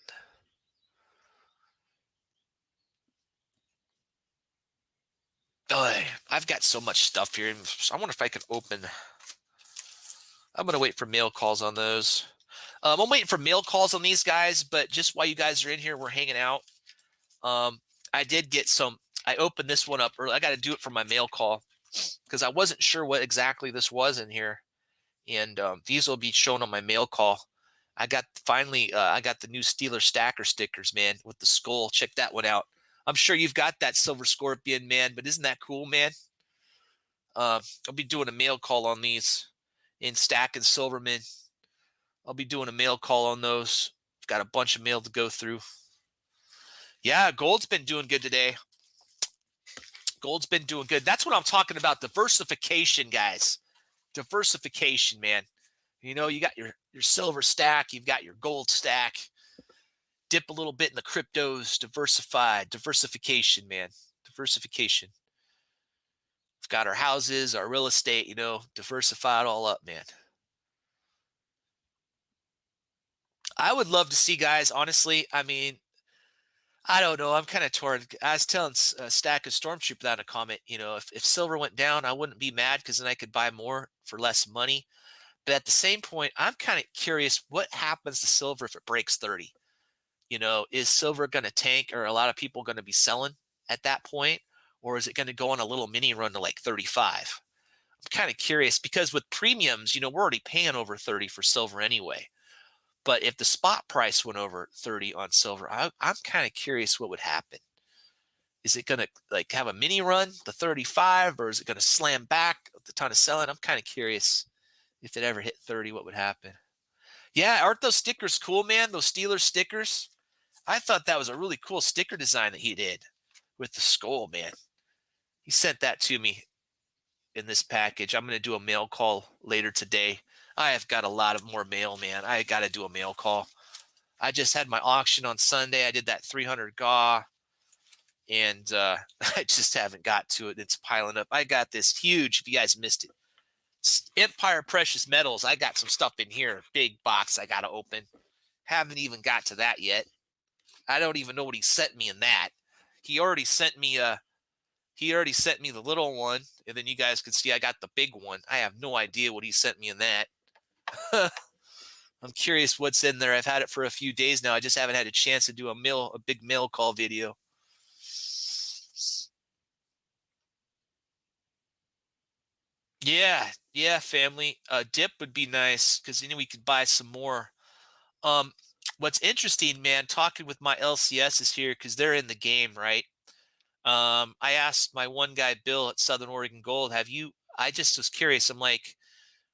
Oh, I've got so much stuff here. I wonder if I can open. I'm going to wait for mail calls on those. I'm waiting for mail calls on these guys, but just while you guys are in here, we're hanging out. I did get some. I opened this one up early. I got to do it for my mail call because I wasn't sure what exactly this was in here. And these will be shown on my mail call. I got the new Steeler Stacker stickers, man, with the skull. Check that one out. I'm sure you've got that Silver Scorpion, man, but isn't that cool, man? I'll be doing a mail call on these in Stack and Silverman. I'll be doing a mail call on those. I've got a bunch of mail to go through. Yeah, gold's been doing good today. Gold's been doing good. That's what I'm talking about. Diversification, guys. Diversification, man. You know, you got your silver stack. You've got your gold stack. Dip a little bit in the cryptos. Diversification, man. Diversification. We've got our houses, our real estate, you know, diversify it all up, man. I would love to see, guys, honestly, I mean, I don't know. I'm kind of torn. I was telling Stack of Stormtrooper that in a comment, you know, if silver went down, I wouldn't be mad because then I could buy more for less money. But at the same point, I'm kind of curious what happens to silver if it breaks 30. You know, is silver going to tank or a lot of people going to be selling at that point? or is it going to go on a little mini run to like 35? I'm kind of curious because with premiums, we're already paying over 30 for silver anyway. But if the spot price went over 30 on silver, I'm kind of curious what would happen. Is it going to like have a mini run to 35, or is it going to slam back at the time of selling? I'm kind of curious if it ever hit 30, what would happen. Yeah, aren't those stickers cool, man? Those Steelers stickers. I thought that was a really cool sticker design that he did with the skull, man. He sent that to me in this package. I'm going to do a mail call later today. I have got a lot of more mail, man. I got to do a mail call. I just had my auction on Sunday. I did that 300 GAW, and I just haven't got to it. It's piling up. I got this huge, if you guys missed it, Empire Precious Metals. I got some stuff in here, big box I got to open. Haven't even got to that yet. I don't even know what he sent me in that. He already sent me the little one, and then you guys can see I got the big one. I have no idea what he sent me in that. I'm curious what's in there. I've had it for a few days now. I just haven't had a chance to do a big mail call video. Yeah, family. Dip would be nice because then we could buy some more. What's interesting, man, talking with my LCSs here because they're in the game, right? I asked my one guy, Bill at Southern Oregon Gold, I just was curious. I'm like,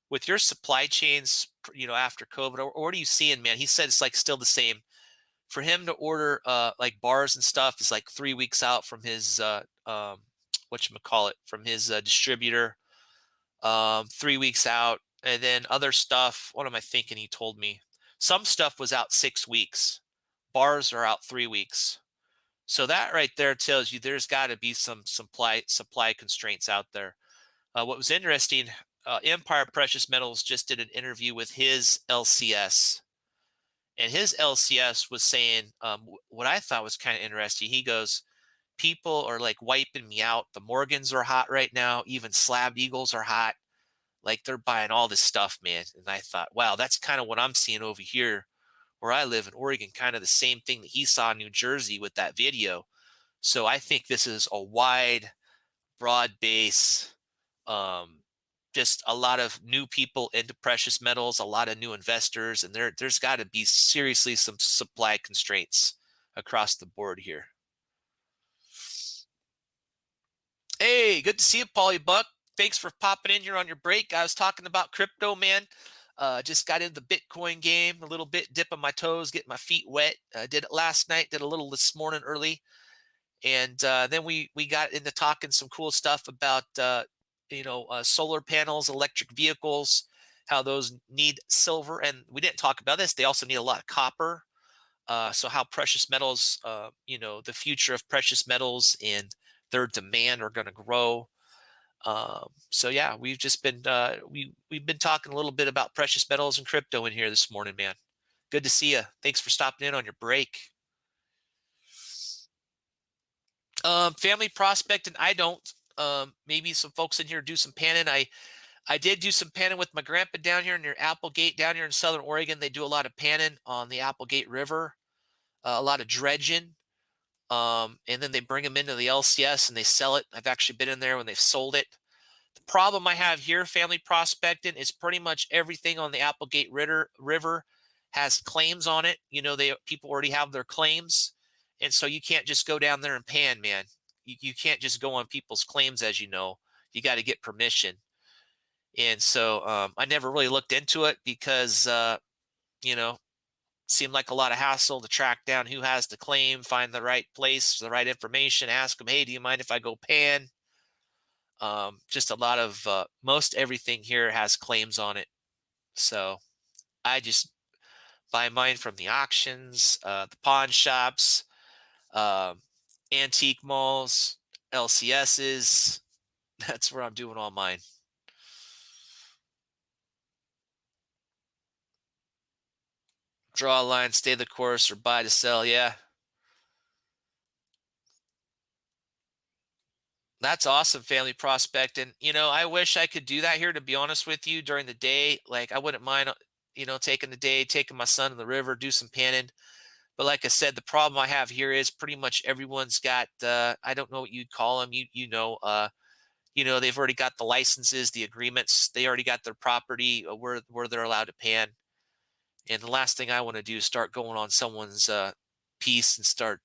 with your supply chains, after COVID, or what are you seeing, man? He said it's like still the same. For him to order like bars and stuff is like 3 weeks out from his whatchamacallit, from his distributor. 3 weeks out. And then other stuff, what am I thinking? He told me some stuff was out 6 weeks. Bars are out 3 weeks. So that right there tells you there's got to be some supply constraints out there. What was interesting, Empire Precious Metals just did an interview with his LCS, and his LCS was saying what I thought was kind of interesting. He goes, people are like wiping me out. The Morgans are hot right now. Even Slab Eagles are hot. Like they're buying all this stuff, man. And I thought, wow, that's kind of what I'm seeing over here where I live in Oregon, kind of the same thing that he saw in New Jersey with that video. So I think this is a wide, broad base, just a lot of new people into precious metals, a lot of new investors, and there's got to be seriously some supply constraints across the board here. Hey, good to see you, Paulie Buck. Thanks for popping in here on your break. I was talking about crypto, man. Just got into the Bitcoin game a little bit, dipping my toes, getting my feet wet. Did it last night, did a little this morning early. And then we got into talking some cool stuff about, solar panels, electric vehicles, how those need silver. And we didn't talk about this. They also need a lot of copper. So how precious metals, the future of precious metals and their demand are going to grow. So yeah, we've just been we've been talking a little bit about precious metals and crypto in here this morning, man. Good to see you. Thanks for stopping in on your break. Family prospecting, I don't. Maybe some folks in here do some panning. I did do some panning with my grandpa down here near Applegate, down here in Southern Oregon. They do a lot of panning on the Applegate River, a lot of dredging. And then they bring them into the LCS and they sell it. I've actually been in there when they've sold it. The problem I have here, family prospecting, is pretty much everything on the Applegate River has claims on it. People already have their claims. And so you can't just go down there and pan, man. You can't just go on people's claims, as you know. You got to get permission. And so I never really looked into it because, seemed like a lot of hassle to track down who has the claim, find the right place, the right information, ask them, hey, do you mind if I go pan? Just a lot of, most everything here has claims on it. So I just buy mine from the auctions, the pawn shops, antique malls, LCSs. That's where I'm doing all mine. Draw a line, stay the course, or buy to sell. Yeah. That's awesome, family prospecting. I wish I could do that here, to be honest with you, during the day. Like, I wouldn't mind, taking the day, taking my son to the river, do some panning. But like I said, the problem I have here is pretty much everyone's got, I don't know what you'd call them. They've already got the licenses, the agreements. They already got their property where they're allowed to pan. And the last thing I want to do is start going on someone's piece and start,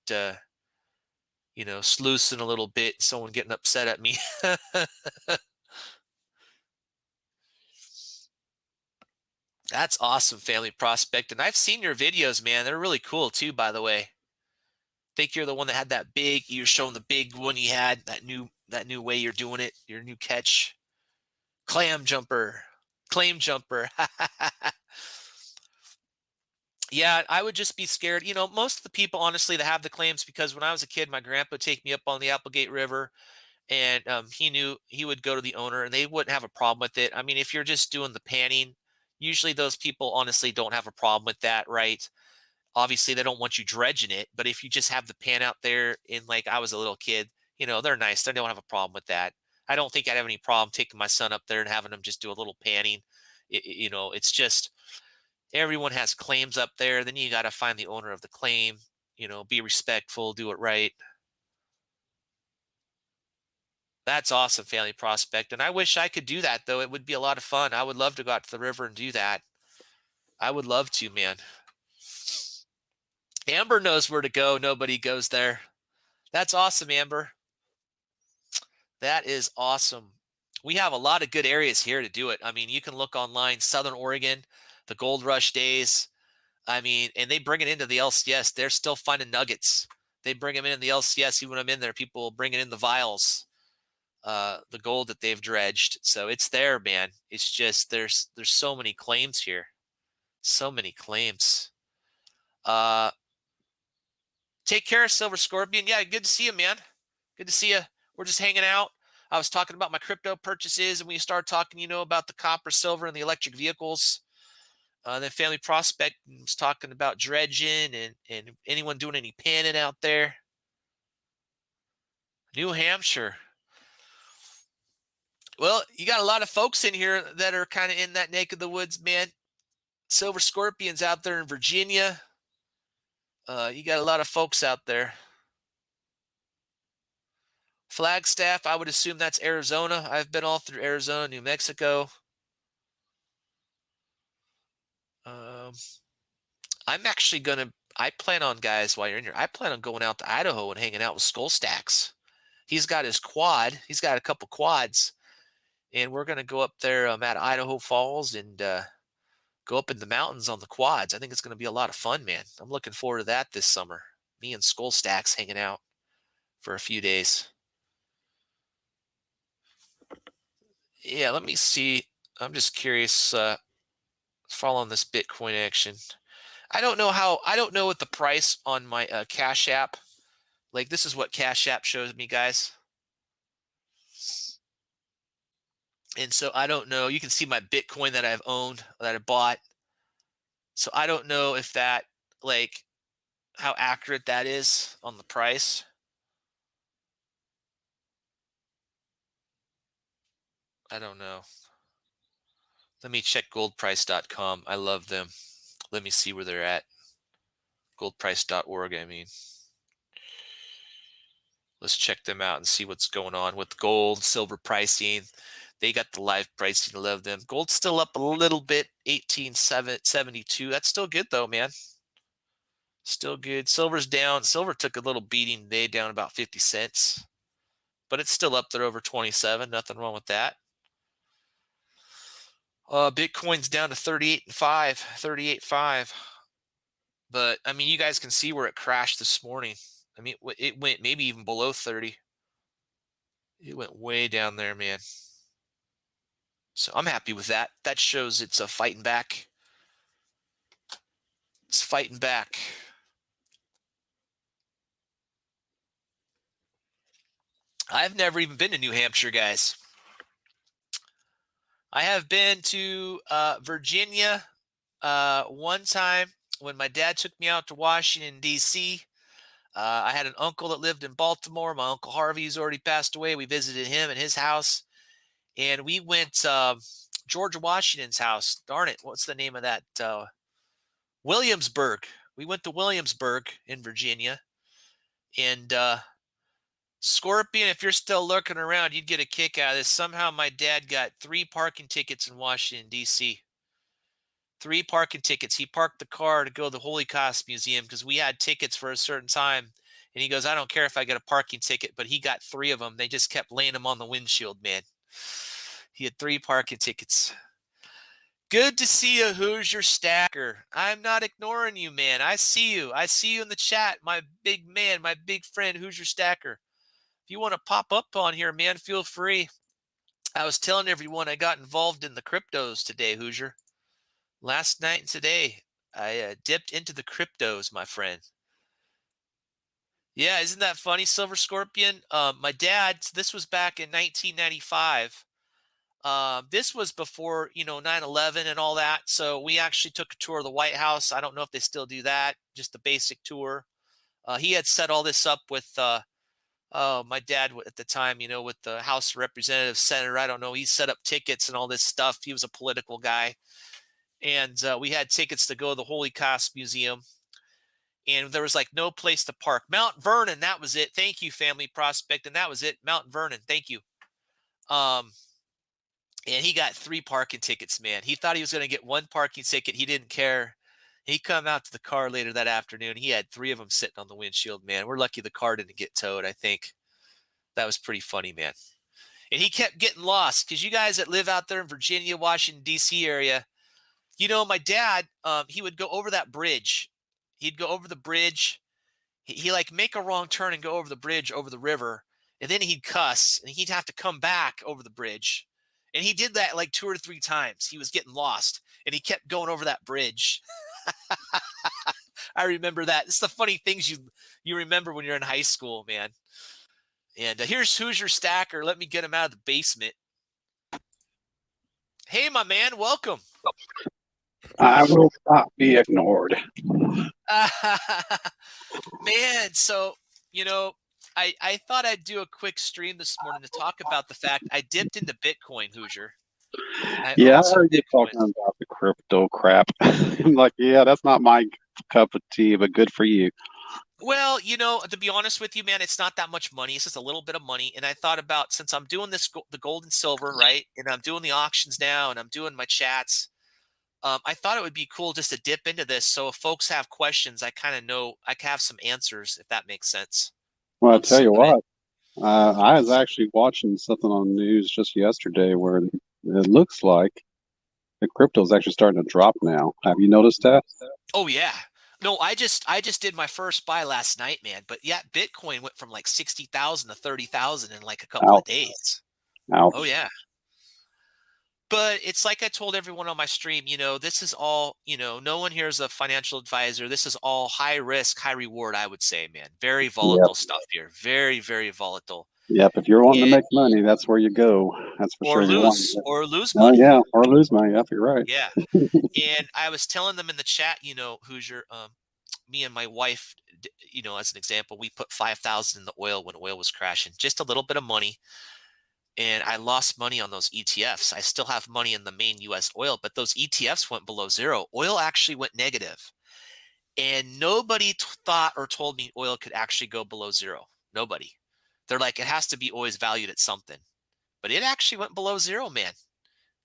sluicing a little bit, someone getting upset at me. That's awesome, Family Prospect. And I've seen your videos, man. They're really cool too, by the way. I think you're the one that had that you're showing the big one you had, that new way you're doing it, your new catch. Clam jumper. Claim jumper. Yeah, I would just be scared. Most of the people, honestly, that have the claims, because when I was a kid, my grandpa would take me up on the Applegate River, and he knew he would go to the owner, and they wouldn't have a problem with it. I mean, if you're just doing the panning, usually those people honestly don't have a problem with that, right? Obviously, they don't want you dredging it, but if you just have the pan out there, and like I was a little kid, they're nice. They don't have a problem with that. I don't think I'd have any problem taking my son up there and having him just do a little panning. It's just everyone has claims up there. Then you got to find the owner of the claim, be respectful, do it right. That's awesome, Family Prospect. And I wish I could do that, though. It would be a lot of fun. I would love to go out to the river and do that. I would love to, man. Amber knows where to go. Nobody goes there. That's awesome, Amber. That is awesome. We have a lot of good areas here to do it. I mean, you can look online, Southern Oregon, the Gold Rush days. I mean, and they bring it into the LCS. They're still finding nuggets. They bring them in the LCS. Even when I'm in there, people bring it in the vials, the gold that they've dredged. So it's there, man. It's just there's so many claims here. So many claims. Take care, Silver Scorpion. Yeah, good to see you, man. Good to see you. We're just hanging out. I was talking about my crypto purchases, and we started talking, about the copper, silver, and the electric vehicles. Then Family Prospect was talking about dredging and anyone doing any panning out there. New Hampshire. Well, you got a lot of folks in here that are kind of in that neck of the woods, man. Silver Scorpions out there in Virginia. You got a lot of folks out there. Flagstaff, I would assume that's Arizona. I've been all through Arizona, New Mexico. I'm actually I plan on, guys, while you're in here, I plan on going out to Idaho and hanging out with Skull Stacks. He's got his quad. He's got a couple quads. And we're going to go up there at Idaho Falls and go up in the mountains on the quads. I think it's going to be a lot of fun, man. I'm looking forward to that this summer. Me and Skull Stacks hanging out for a few days. Yeah, let me see. I'm just curious, following this Bitcoin action. I don't know what the price on my Cash App. Like, this is what Cash App shows me, guys. And so I don't know. You can see my Bitcoin that I've owned, that I bought. So I don't know if that, like, how accurate that is on the price. I don't know. Let me check goldprice.com. I love them. Let me see where they're at. Goldprice.org, I mean. Let's check them out and see what's going on with gold, silver pricing. They got the live pricing. I love them. Gold's still up a little bit, 18.72. That's still good, though, man. Still good. Silver's down. Silver took a little beating today, down about 50 cents. But it's still up there over 27. Nothing wrong with that. Bitcoin's down to 38.5, 38.5. But, I mean, you guys can see where it crashed this morning. I mean, it went maybe even below 30. It went way down there, man. So I'm happy with that. That shows it's fighting back. It's fighting back. I've never even been to New Hampshire, guys. I have been to Virginia one time when my dad took me out to Washington, D.C. I had an uncle that lived in Baltimore. My Uncle Harvey's already passed away. We visited him at his house. And we went George Washington's house. Darn it, what's the name of that? Williamsburg. We went to Williamsburg in Virginia, and Scorpion, if you're still lurking around, you'd get a kick out of this. Somehow my dad got 3 parking tickets in Washington, D.C. 3 parking tickets. He parked the car to go to the Holocaust Museum because we had tickets for a certain time. And he goes, I don't care if I get a parking ticket, but he got 3 of them. They just kept laying them on the windshield, man. He had 3 parking tickets. Good to see you, Hoosier Stacker. I'm not ignoring you, man. I see you. I see you in the chat, my big man, my big friend, Hoosier Stacker. If you want to pop up on here, man, feel free. I was telling everyone I got involved in the cryptos today, Hoosier. Last night and today, I dipped into the cryptos, my friend. Yeah, isn't that funny, Silver Scorpion? My dad, this was back in 1995. This was before, 9/11 and all that. So we actually took a tour of the White House. I don't know if they still do that, just a basic tour. He had set all this up with my dad at the time, with the House of Representatives, Senator. I don't know. He set up tickets and all this stuff. He was a political guy. And we had tickets to go to the Holocaust Museum. And there was like no place to park. Mount Vernon, that was it. Thank you, Family Prospect. And that was it. Mount Vernon, thank you. And he got 3 parking tickets, man. He thought he was going to get 1 parking ticket. He didn't care. He come out to the car later that afternoon. He had 3 of them sitting on the windshield, man. We're lucky the car didn't get towed, I think. That was pretty funny, man. And he kept getting lost because you guys that live out there in Virginia, Washington, D.C. area, my dad, he would go over that bridge. He'd go over the bridge. He like make a wrong turn and go over the bridge over the river. And then he'd cuss and he'd have to come back over the bridge. And he did that like 2 or 3 times. He was getting lost and he kept going over that bridge. I remember that. It's the funny things you remember when you're in high school, man. And here's Hoosier Stacker. Let me get him out of the basement. Hey, my man, welcome. I will not be ignored. Man, so, I thought I'd do a quick stream this morning to talk about the fact I dipped into Bitcoin, Hoosier. I Yeah, I own some heard you Bitcoin. talking about the crypto crap. I'm like, yeah, that's not my cup of tea, but good for you. Well, to be honest with you, man, it's not that much money. It's just a little bit of money. And I thought about, since I'm doing the gold and silver, right? And I'm doing the auctions now and I'm doing my chats. I thought it would be cool just to dip into this. So if folks have questions, I kind of know I can have some answers, if that makes sense. Well, I On tell you on it. what, I was actually watching something on the news just yesterday where it looks like the crypto is actually starting to drop now. Have you noticed that? Oh yeah. No, I just did my first buy last night, man. But yeah, Bitcoin went from like 60,000 to 30,000 in like a couple of Ouch, days. Oh ouch. yeah. But it's like I told everyone on my stream, this is all, no one here is a financial advisor. This is all high risk, high reward, I would say, man. Very Yep, volatile stuff here. Very, very volatile. yep. If you're wanting to And make money, that's where you go. That's for or sure. You want. lose Oh money. yeah, or lose money. Yep, you're right. Yeah. And I was telling them in the chat, Hoosier, me and my wife, as an example, we put 5,000 in the oil when oil was crashing, just a little bit of money. And I lost money on those ETFs. I still have money in the main US oil, but those ETFs went below zero. Oil actually went negative. And nobody thought or told me oil could actually go below zero. Nobody. They're like, it has to be always valued at something. But it actually went below zero, man.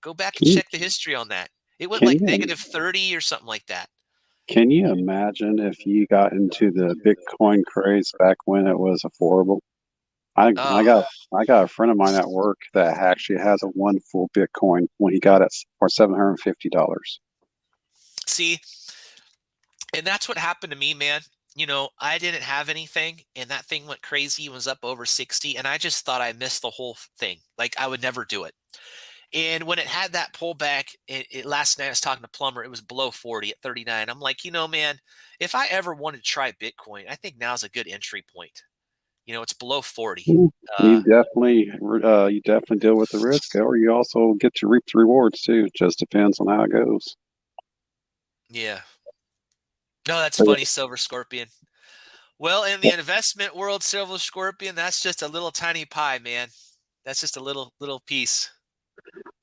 Go back and Can you check the history on that. It went can like you negative 30 or something like that. Can you imagine if you got into the Bitcoin craze back when it was affordable? I I Oh, got I got a friend of mine at work that actually has a one full Bitcoin when he got it for $750. see, and that's what happened to me, man. I didn't have anything, and that thing went crazy. It was up over 60, and I just thought I missed the whole thing. Like I would never do it. And when it had that pullback, last night I was talking to Plumber, it was below 40 at 39. I'm like, man, if I ever wanted to try Bitcoin, I think now's a good entry point. It's below 40. Hmm. Uh, You definitely deal with the risk, or you also get to reap the rewards too. It just depends on how it goes. yeah. No, that's So, funny, Silver Scorpion. Well, in the investment world, Silver Scorpion, that's just a little tiny pie, man. That's just a little piece.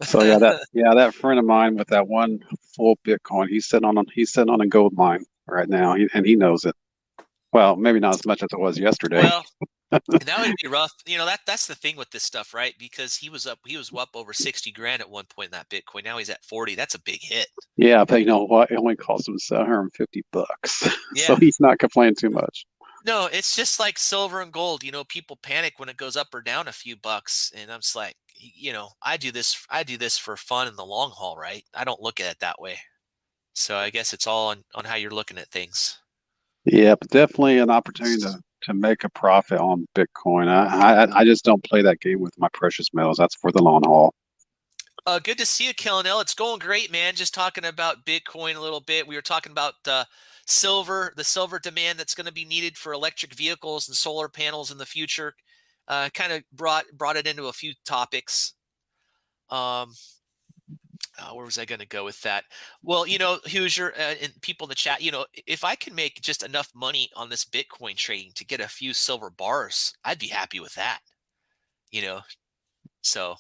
so yeah, that friend of mine with that one full Bitcoin, he's sitting on a gold mine. right now, and he knows it. Well, maybe not as much as it was yesterday. Well, that would be rough. That's the thing with this stuff, right? Because he was up over 60 grand at one point in that Bitcoin. Now he's at 40. That's a big hit. Yeah, but you know what? It only cost him $750, so Yeah. he's not complaining too much. No, it's just like silver and gold. People panic when it goes up or down a few bucks, and I'm just like, I do this for fun in the long haul, right? I don't look at it that way. So I guess it's all on how you're looking at things. Yeah, but definitely an opportunity to make a profit on Bitcoin. I just don't play that game with my precious metals. That's for the long haul. Good to see you, Kellenel. It's going great, man. Just talking about Bitcoin a little bit. We were talking about silver, the silver demand that's going to be needed for electric vehicles and solar panels in the future. Kind of brought it into a few topics. Um, where was I going to go with that? Well, Hoosier and people in the chat, if I can make just enough money on this Bitcoin trading to get a few silver bars, I'd be happy with that. You know, so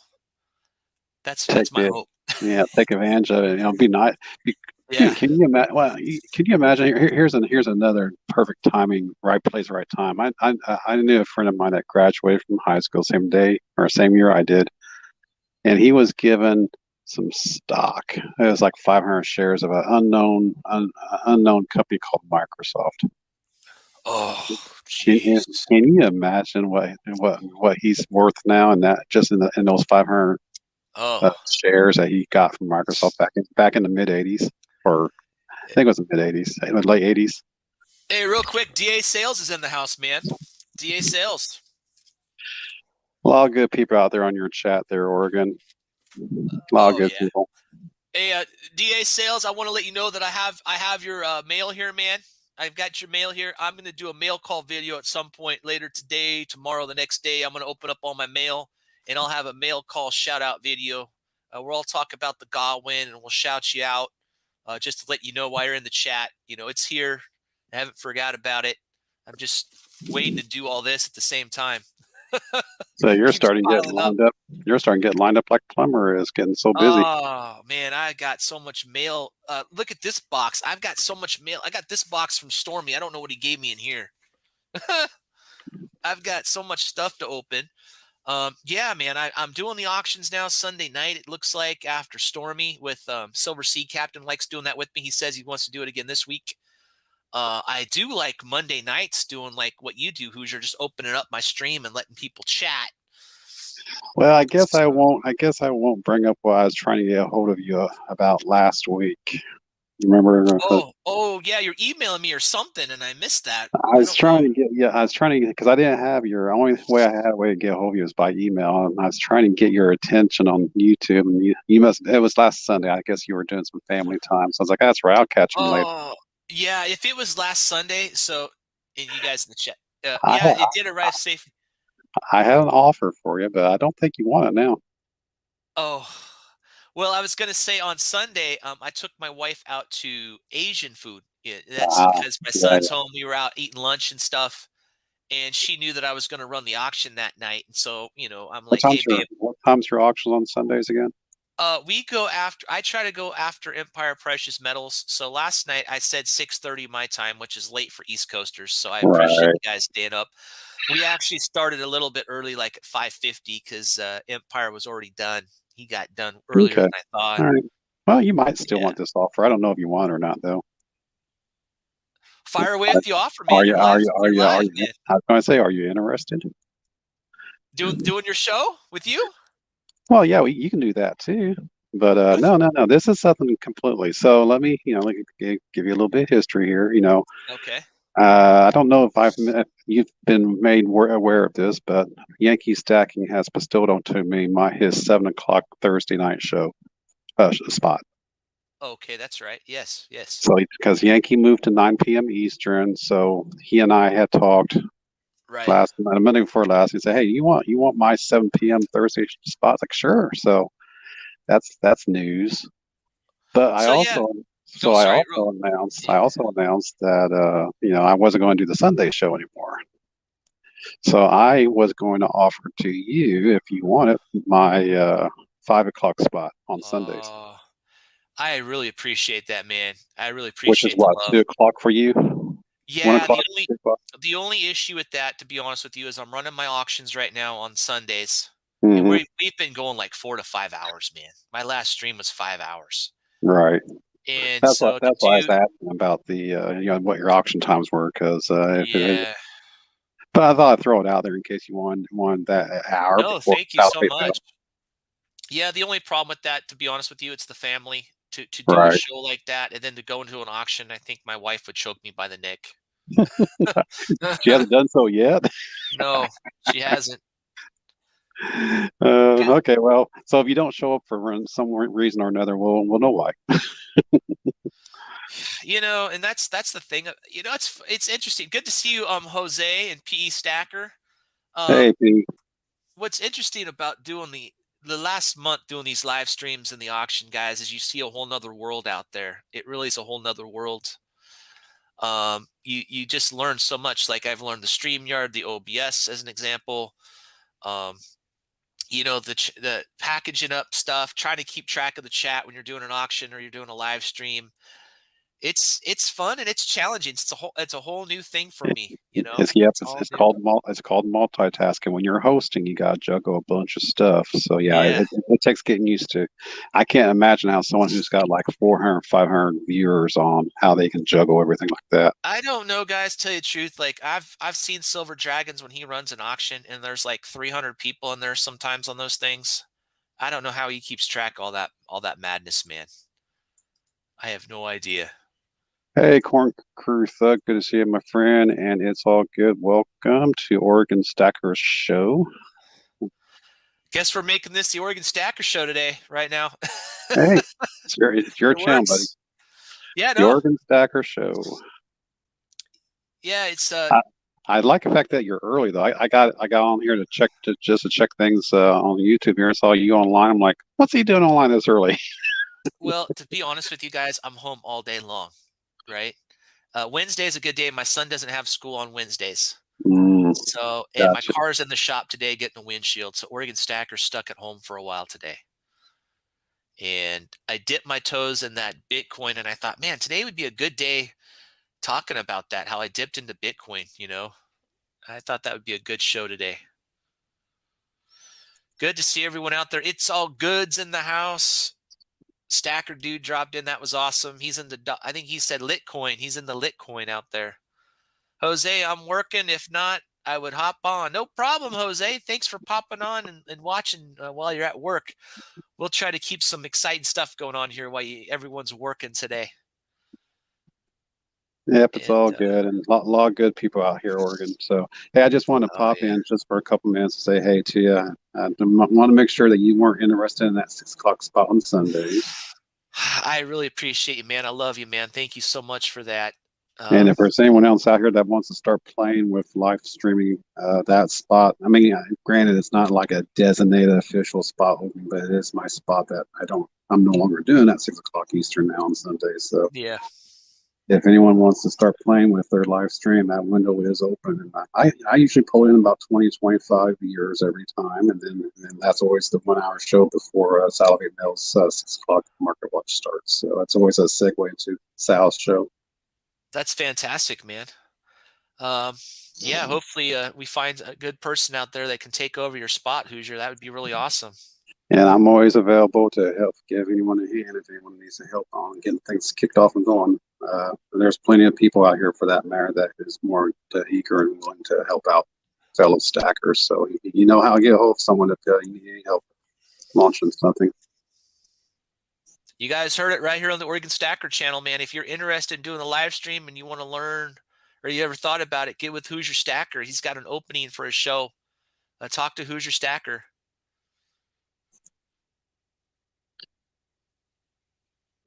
Take that's my it, hope. yeah, take advantage of it. Be nice. Yeah. Dude, can you imagine? Well, can you imagine? Here's another perfect timing, right place, right time. I knew a friend of mine that graduated from high school same day or same year I did, and he was given some stock. It was like 500 shares of an unknown company called Microsoft. Oh, Can, jeez. can you imagine what he's worth now, and that just in those 500 Oh. shares that he got from Microsoft back in the mid '80s, or I think it was the mid '80s, late '80s. Hey, real quick, DA Sales is in the house, man. DA Sales. A lot of good people out there on your chat there, Oregon. A lot of Oh good yeah. people. Hey, DA Sales. I want to let you know that I have your mail here, man. I've got your mail here. I'm going to do a mail call video at some point later today, tomorrow, the next day. I'm going to open up all my mail, and I'll have a mail call shout out video. Where I'll talk about the Godwin, and we'll shout you out just to let you know why you're in the chat. It's here. I haven't forgot about it. I'm just waiting to do all this at the same time. So you're Keeps starting to get piling up. lined up. You're starting to get lined up like a plumber is getting so busy. Oh man, I got so much mail. Look at this box. I've got so much mail. I got this box from Stormy. I don't know what he gave me in here. I've got so much stuff to open. Yeah, man, I'm doing the auctions now Sunday night. It looks like after Stormy with Silver Sea Captain likes doing that with me. He says he wants to do it again this week. I do like Monday nights doing like what you do, Hoosier, just opening up my stream and letting people chat. Well, I guess I won't. I guess I won't bring up what I was trying to get a hold of you about last week. Remember, Oh, yeah, you're emailing me or something, and I missed that. I I was don't know. trying to get. Yeah, I was trying to get because I didn't have your. Only way I had a way to get a hold of you was by email, and I was trying to get your attention on YouTube. And you must. It was last Sunday. I guess you were doing some family time, so I was like, "That's right. I'll catch him later." Oh, yeah, if it was last Sunday, so and you guys in the chat, I yeah, had it did arrive safe. I had an offer for you, but I don't think you want it now. Oh, well, I was gonna say on Sunday, I took my wife out to Asian food. Yeah, that's Ah, because my yeah, son's yeah. home. We were out eating lunch and stuff, and she knew that I was gonna run the auction that night, and so I'm like, "Hey, babe, What time's your auctions on Sundays again? we go after. I try to go after Empire Precious Metals. So last night I said 6:30 my time, which is late for East Coasters. So I appreciate Right. you guys staying up. We actually started a little bit early, like at 5:50, because Empire was already done. He got done earlier Okay. than I thought. All right. Well, you might still Yeah, want this offer. I don't know if you want it or not, though. fire away with the offer, Are man. you? You're Are live. you? Are You're you? Are live, you? man. I was going to say, are you interested? Doing your show with you. Well, yeah, you can do that too. But With no, no, no. This is something completely. So let me give you a little bit of history here. Okay. I don't know if you've been made aware of this, but Yankee Stacking has bestowed onto me his 7 o'clock Thursday night show spot. Okay, that's right. Yes, yes. So because Yankee moved to 9 p.m. Eastern, so he and I had talked Right. last night, a minute before last. He said, "Hey, you want my 7 p.m. Thursday spot?" I was like, "Sure." So that's news. But So yeah. Oh, I sorry. also announced that I wasn't going to do the Sunday show anymore. So I was going to offer to you, if you want it, my 5 o'clock spot on Sundays. Uh, I really appreciate that, man. I really which is appreciate the what, love. 2 o'clock for you? One Yeah, o'clock, 2 o'clock. the only issue with that, to be honest with you, is I'm running my auctions right now on Sundays, and Hmm. we've been going like 4 to 5 hours, man. My last stream was 5 hours. Right. And That's what so to that's why I was do asking about the what your auction times were because if it, yeah. but I thought I'd throw it out there in case you wanted that hour No, before thank you so Salary much. Mail. Yeah, the only problem with that, to be honest with you, it's the family. To do a Right. show like that and then to go into an auction, I think my wife would choke me by the neck. She hasn't done so yet. No, she hasn't. Okay, well, so if you don't show up for some reason or another, we'll know why. And that's the thing. It's interesting. Good to see you, Jose and PE Stacker. Hey, Um, P. what's interesting about doing the last month doing these live streams in the auction, guys, is you see a whole nother world out there. It really is a whole nother world. You just learn so much. Like I've learned the StreamYard, the OBS as an example. Um, the packaging up stuff, trying to keep track of the chat when you're doing an auction or you're doing a live stream. It's fun and it's challenging. It's a whole new thing for me, Yep, It's all it's new. called multitasking. When you're hosting, you got to juggle a bunch of stuff. So yeah, Yeah. it takes getting used to. I can't imagine how someone who's got like 400, 500 viewers on how they can juggle everything like that. I don't know, guys, tell you the truth. Like I've seen Silver Dragons when he runs an auction and there's like 300 people in there sometimes on those things. I don't know how he keeps track of all that madness, man. I have no idea. Hey, Corn Crew Thug, good to see you, my friend, and it's all good. Welcome to Oregon Stackers Show. Guess we're making this the Oregon Stacker show today, right now. Hey, it's your It channel, buddy. works. Yeah, The no. Oregon Stacker Show. Yeah, it's I, I like the fact that you're early though. I got on here to check things on YouTube here. I saw you online. I'm like, what's he doing online this early? well, to be honest with you guys, I'm home all day long, right? Wednesday is a good day. My son doesn't have school on Wednesdays. Mm, So, and my gotcha. car's in the shop today getting a windshield. So Oregon Stacker's stuck at home for a while today. And I dipped my toes in that Bitcoin and I thought, man, today would be a good day talking about that, how I dipped into Bitcoin. I thought that would be a good show today. Good to see everyone out there. It's all goods in the house. Stacker dude dropped in. That was awesome. He's in I think he said Litcoin. He's in the Litcoin out there. Jose, I'm working. If not, I would hop on. No problem, Jose. Thanks for popping on and watching while you're at work. We'll try to keep some exciting stuff going on here while everyone's working today. Yep, it's And all good, and lot of good people out here, Oregon. So, hey, I just wanted to oh pop yeah, in just for a couple minutes to say hey to you. I want to make sure that you weren't interested in that 6 o'clock spot on Sundays. I really appreciate you, man. I love you, man. Thank you so much for that. And Um, if there's anyone else out here that wants to start playing with live streaming that spot, I mean, granted, it's not like a designated official spot open, but it is my spot that I'm no longer doing at 6 o'clock Eastern now on Sundays. So yeah. if anyone wants to start playing with their live stream, that window is open. And I usually pull in about 20, 25 years every time. And then that's always the 1 hour show before Salary Mills 6 o'clock Market Watch starts. So that's always a segue to Sal's show. That's fantastic, man. Um, yeah, hopefully we find a good person out there that can take over your spot, Hoosier. That would be really awesome. And I'm always available to help give anyone a hand if anyone needs help on getting things kicked off and going. There's plenty of people out here for that matter that is more eager and willing to help out fellow stackers. So you know how to get a hold of someone if you need any help launching something. You guys heard it right here on the Oregon Stacker channel, man. If you're interested in doing a live stream and you want to learn or you ever thought about it, get with Hoosier Stacker. He's got an opening for a show. Talk to Hoosier Stacker.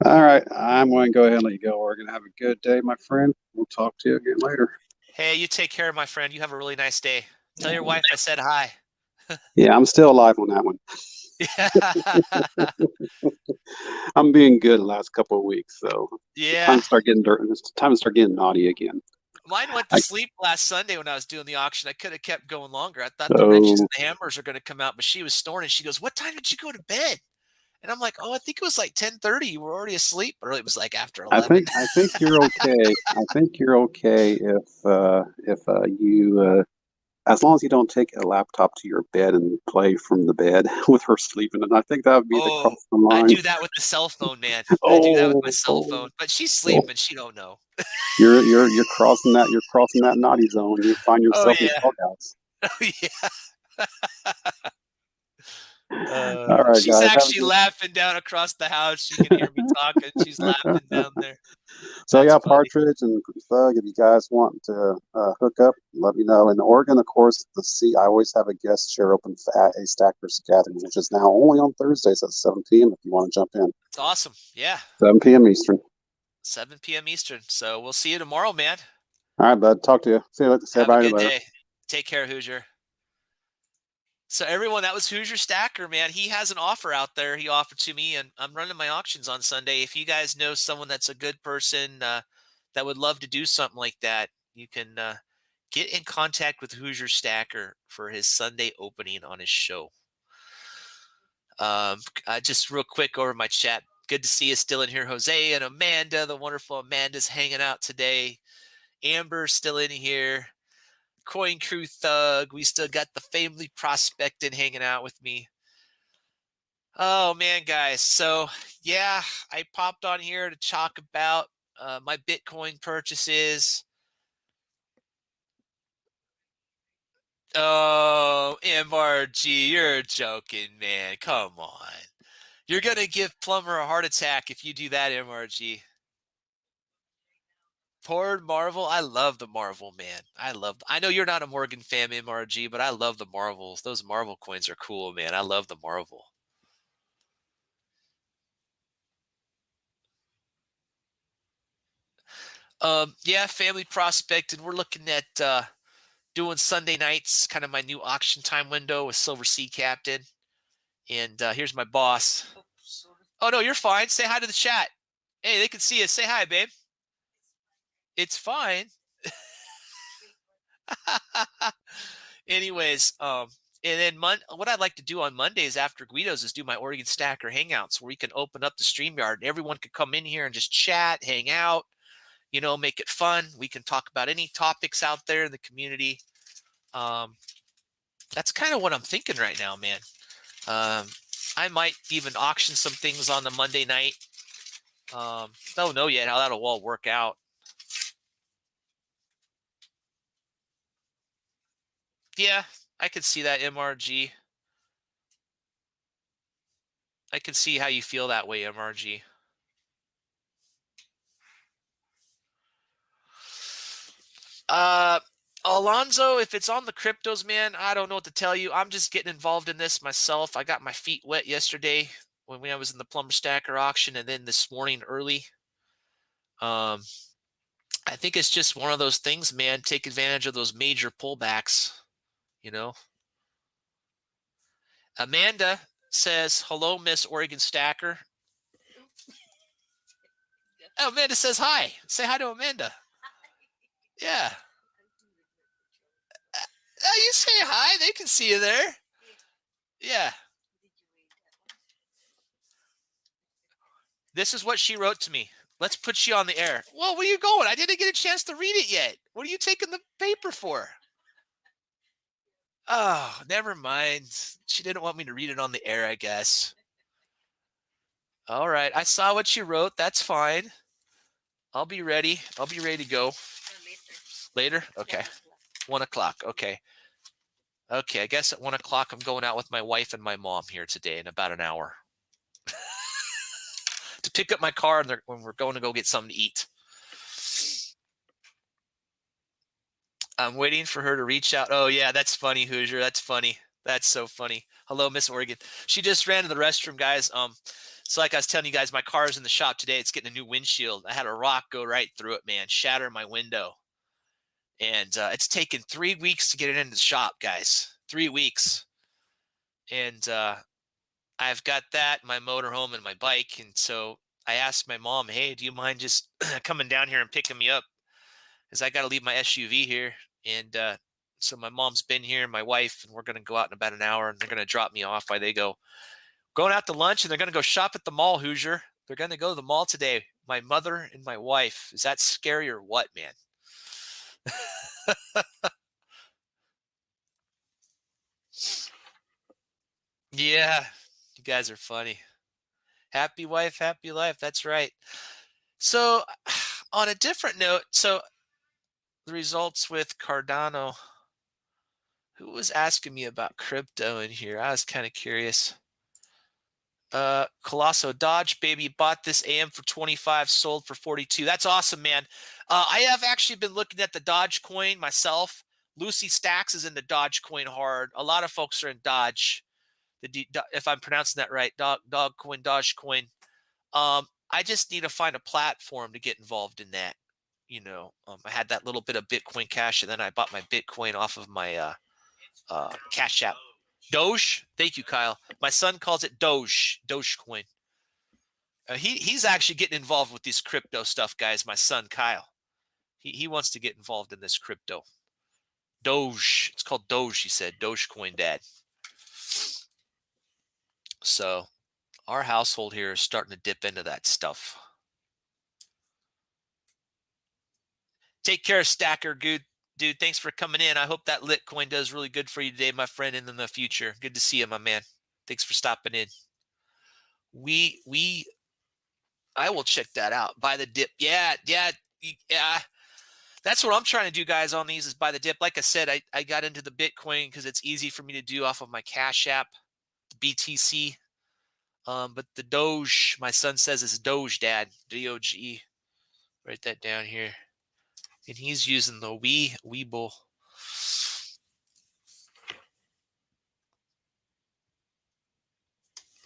All right, I'm going to go ahead and let you go, Oregon. Have a good day, my friend. We'll talk to you again later. Hey, you take care, my friend. You have a really nice day. Tell your wife I said hi. Yeah, I'm still alive on that one. I'm being good the last couple of weeks, so Yeah. It's time to start getting naughty again. Mine went to I, sleep last Sunday when I was doing the auction. I could have kept going longer. I thought the wrenches oh, and the hammers are going to come out, but she was snoring. She goes, "What time did you go to bed?" And I'm like, oh, I think it was like 10:30. You were already asleep, or it was like after I 11. think I think you're okay. I think you're okay if you as long as you don't take a laptop to your bed and play from the bed with her sleeping. And I think that would be the Oh, cross the I line. do that with the cell phone, man. I do that with my Oh, cell oh, phone, but she's oh. sleeping. She don't know. You're crossing that naughty zone. You find Oh yourself in yeah. doghouse. Oh yeah. All right, She's guys, have a actually good. laughing down across the house. She can hear me talking. She's laughing down there. So That's yeah, funny. Partridge and Thug. If you guys want to hook up, let me know. In Oregon, of course, I always have a guest share open at a Stackers Academy, which is now only on Thursdays at 7 p.m. If you want to jump in, It's awesome. Yeah. 7 p.m. Eastern. 7 p.m. Eastern. So we'll see you tomorrow, man. All right, bud. Talk to you. See you. See Have a everybody good later. day. Take care, Hoosier. So everyone, that was Hoosier Stacker, man. He has an offer out there. He offered to me, and I'm running my auctions on Sunday. If you guys know someone that's a good person that would love to do something like that, you can get in contact with Hoosier Stacker for his Sunday opening on his show. Just real quick over my chat. Good to see you still in here, Jose and Amanda. The wonderful Amanda's hanging out today. Amber's still in here. Coin Crew Thug. We still got the family prospecting hanging out with me. Oh man, guys. So yeah, I popped on here to talk about my Bitcoin purchases. Oh, MRG, you're joking, man. Come on. You're gonna give Plumber a heart attack if you do that, MRG. Poor Marvel. I love the Marvel, man. I know you're not a Morgan fan, MRG, but I love the Marvels. Those Marvel coins are cool, man. I love the Marvel. Yeah, family prospect, and we're looking at doing Sunday nights, kind of my new auction time window with Silver Sea Captain. And here's my boss. Oh no, you're fine. Say hi to the chat. Hey, they can see us. Say hi, babe. It's fine. Anyways, and then what I'd like to do on Mondays after Guido's is do my Oregon Stacker Hangouts, where we can open up the StreamYard and everyone can come in here and just chat, hang out, make it fun. We can talk about any topics out there in the community. Um, that's kind of what I'm thinking right now, man. Um, I might even auction some things on the Monday night. Don't know yet how that'll all work out. Yeah, I could see that, MRG. I can see how you feel that way, MRG. Uh, Alonzo, if it's on the cryptos, man, I don't know what to tell you. I'm just getting involved in this myself. I got my feet wet yesterday when I was in the Plumber Stacker auction, and then this morning early. Um, I think it's just one of those things, man. Take advantage of those major pullbacks, you know. Amanda says, hello, Miss Oregon Stacker. Oh, Amanda says hi. Say hi to Amanda. Yeah. You say hi. They can see you there. Yeah. This is what she wrote to me. Let's put you on the air. Well, where are you going? I didn't get a chance to read it yet. What are you taking the paper for? Oh, never mind. She didn't want me to read it on the air, I guess. All right. I saw what you wrote. That's fine. I'll be ready. I'll be ready to go. Later? Okay. 1 o'clock. Okay. Okay. I guess at 1 o'clock, I'm going out with my wife and my mom here today in about an hour to pick up my car and when we're going to go get something to eat. I'm waiting for her to reach out. Oh, yeah, that's funny, Hoosier. That's funny. That's so funny. Hello, Miss Oregon. She just ran to the restroom, guys. So like I was telling you guys, my car's in the shop today. It's getting a new windshield. I had a rock go right through it, man, shatter my window. And it's taken 3 weeks to get it into the shop, guys. 3 weeks. And I've got that, my motorhome, and my bike. And so I asked my mom, hey, do you mind just coming down here and picking me up? Because I got to leave my SUV here. And so my mom's been here, my wife, and we're going to go out in about an hour, and they're going to drop me off while they go Going out to lunch and they're going to go shop at the mall, Hoosier. They're going to go to the mall today. My mother and my wife. Is that scary or what, man? Yeah, you guys are funny. Happy wife, happy life. That's right. So, on a different note, so the results with Cardano. Who was asking me about crypto in here? I was kind of curious. Colosso Dodge baby bought this AM for 25, sold for 42. That's awesome, man. I have actually been looking at the Dodge coin myself. Lucy Stacks is in the Dodge coin hard. A lot of folks are in Dodge. If I'm pronouncing that right, Dog coin, Dodge coin. I just need to find a platform to get involved in that. I had that little bit of Bitcoin cash, and then I bought my Bitcoin off of my Cash App. Doge. Thank you, Kyle. My son calls it Dogecoin. He's actually getting involved with this crypto stuff, guys. My son Kyle. He wants to get involved in this crypto. Doge. It's called Doge. He said Dogecoin, Dad. So our household here is starting to dip into that stuff. Take care, Stacker. Good dude. Thanks for coming in. I hope that Litcoin does really good for you today, my friend, and in the future. Good to see you, my man. Thanks for stopping in. I will check that out. Buy the dip. Yeah. That's what I'm trying to do, guys, on these is buy the dip. Like I said, I got into the Bitcoin because it's easy for me to do off of my Cash App, the BTC. But the Doge, my son says it's Doge, Dad. D-O-G-E. Write that down here. And he's using the Weeble.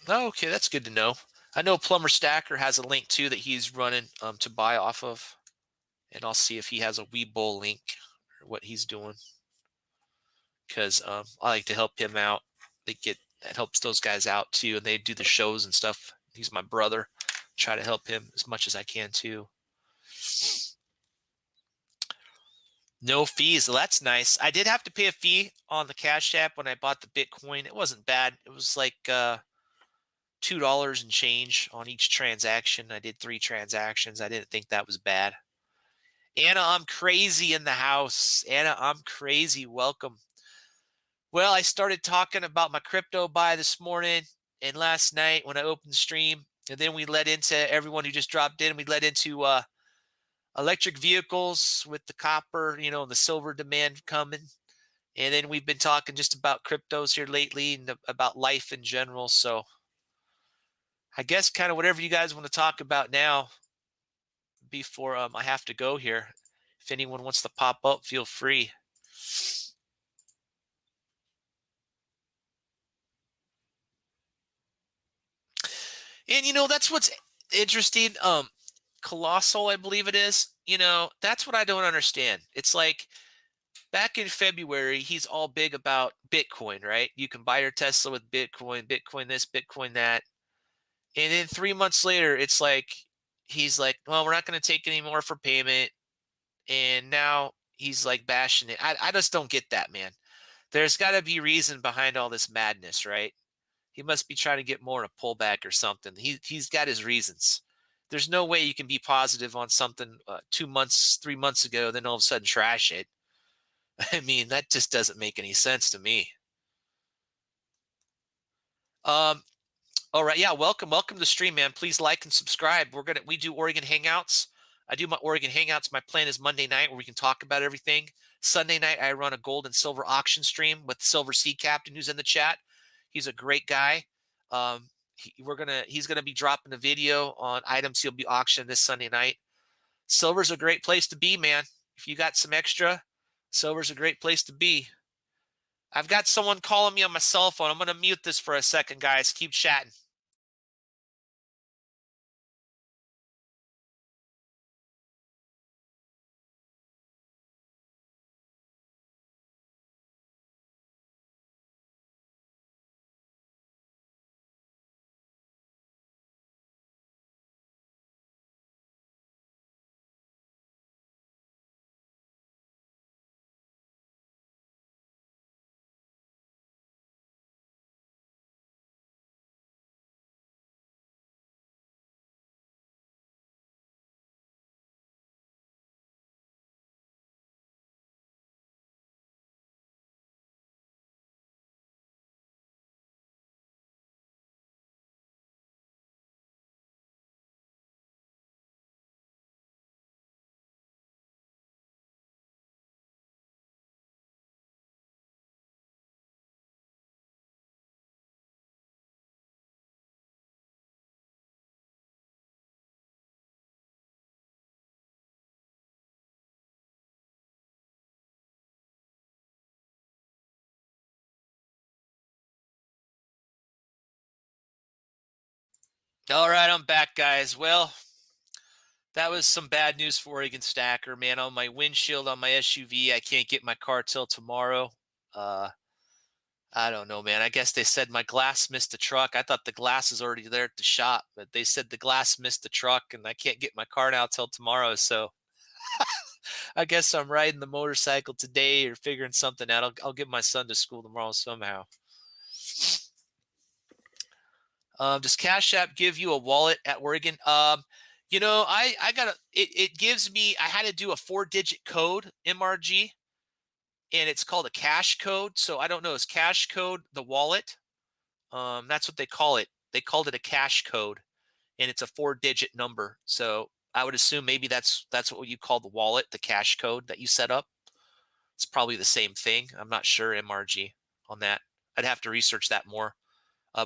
Oh, okay, that's good to know. I know Plumber Stacker has a link too that he's running to buy off of. And I'll see if he has a Weeble link or what he's doing. Because I like to help him out. That helps those guys out too, and they do the shows and stuff. He's my brother. Try to help him as much as I can too. No fees. Well, that's nice. I did have to pay a fee on the Cash App when I bought the Bitcoin. It wasn't bad. It was like $2 and change on each transaction. I did 3 transactions. I didn't think that was bad. Anna, I'm crazy in the house. Anna, I'm crazy. Welcome. Well, I started talking about my crypto buy this morning and last night when I opened the stream. And then we led into everyone who just dropped in. We led into electric vehicles with the copper, and the silver demand coming. And then we've been talking just about cryptos here lately and about life in general. So I guess kind of whatever you guys want to talk about now before I have to go here. If anyone wants to pop up, feel free. And that's what's interesting. Colossal, I believe it is. That's what I don't understand. It's like back in February, he's all big about Bitcoin, right? You can buy your Tesla with Bitcoin, Bitcoin this, Bitcoin that. And then 3 months later, it's like he's like, well, we're not going to take any more for payment. And now he's like bashing it. I just don't get that, man. There's got to be reason behind all this madness, right? He must be trying to get more in a pullback or something. He's got his reasons. There's no way you can be positive on something 2 months, 3 months ago, then all of a sudden trash it. I mean, that just doesn't make any sense to me. All right, yeah, welcome to the stream, man. Please like and subscribe. We do Oregon Hangouts. I do my Oregon Hangouts. My plan is Monday night where we can talk about everything. Sunday night, I run a gold and silver auction stream with Silver Sea Captain, who's in the chat. He's a great guy. He's gonna be dropping a video on items he'll be auctioning this Sunday night. Silver's a great place to be, man. If you got some extra, silver's a great place to be. I've got someone calling me on my cell phone. I'm gonna mute this for a second, guys. Keep chatting. All right, I'm back, guys. Well, that was some bad news for Oregon Stacker, man. On my windshield on my SUV, I can't get my car till tomorrow. Uh, I don't know, man. I guess they said my glass missed the truck. I thought the glass is already there at the shop, but they said the glass missed the truck, and I can't get my car now till tomorrow. So I guess I'm riding the motorcycle today or figuring something out. I'll get my son to school tomorrow somehow. Does Cash App give you a wallet at Oregon? I got it gives me, I had to do a 4-digit code, MRG, and it's called a cash code. So I don't know, is cash code the wallet? That's what they call it. They called it a cash code, and it's a 4-digit number. So I would assume maybe that's what you call the wallet, the cash code that you set up. It's probably the same thing. I'm not sure, MRG, on that. I'd have to research that more.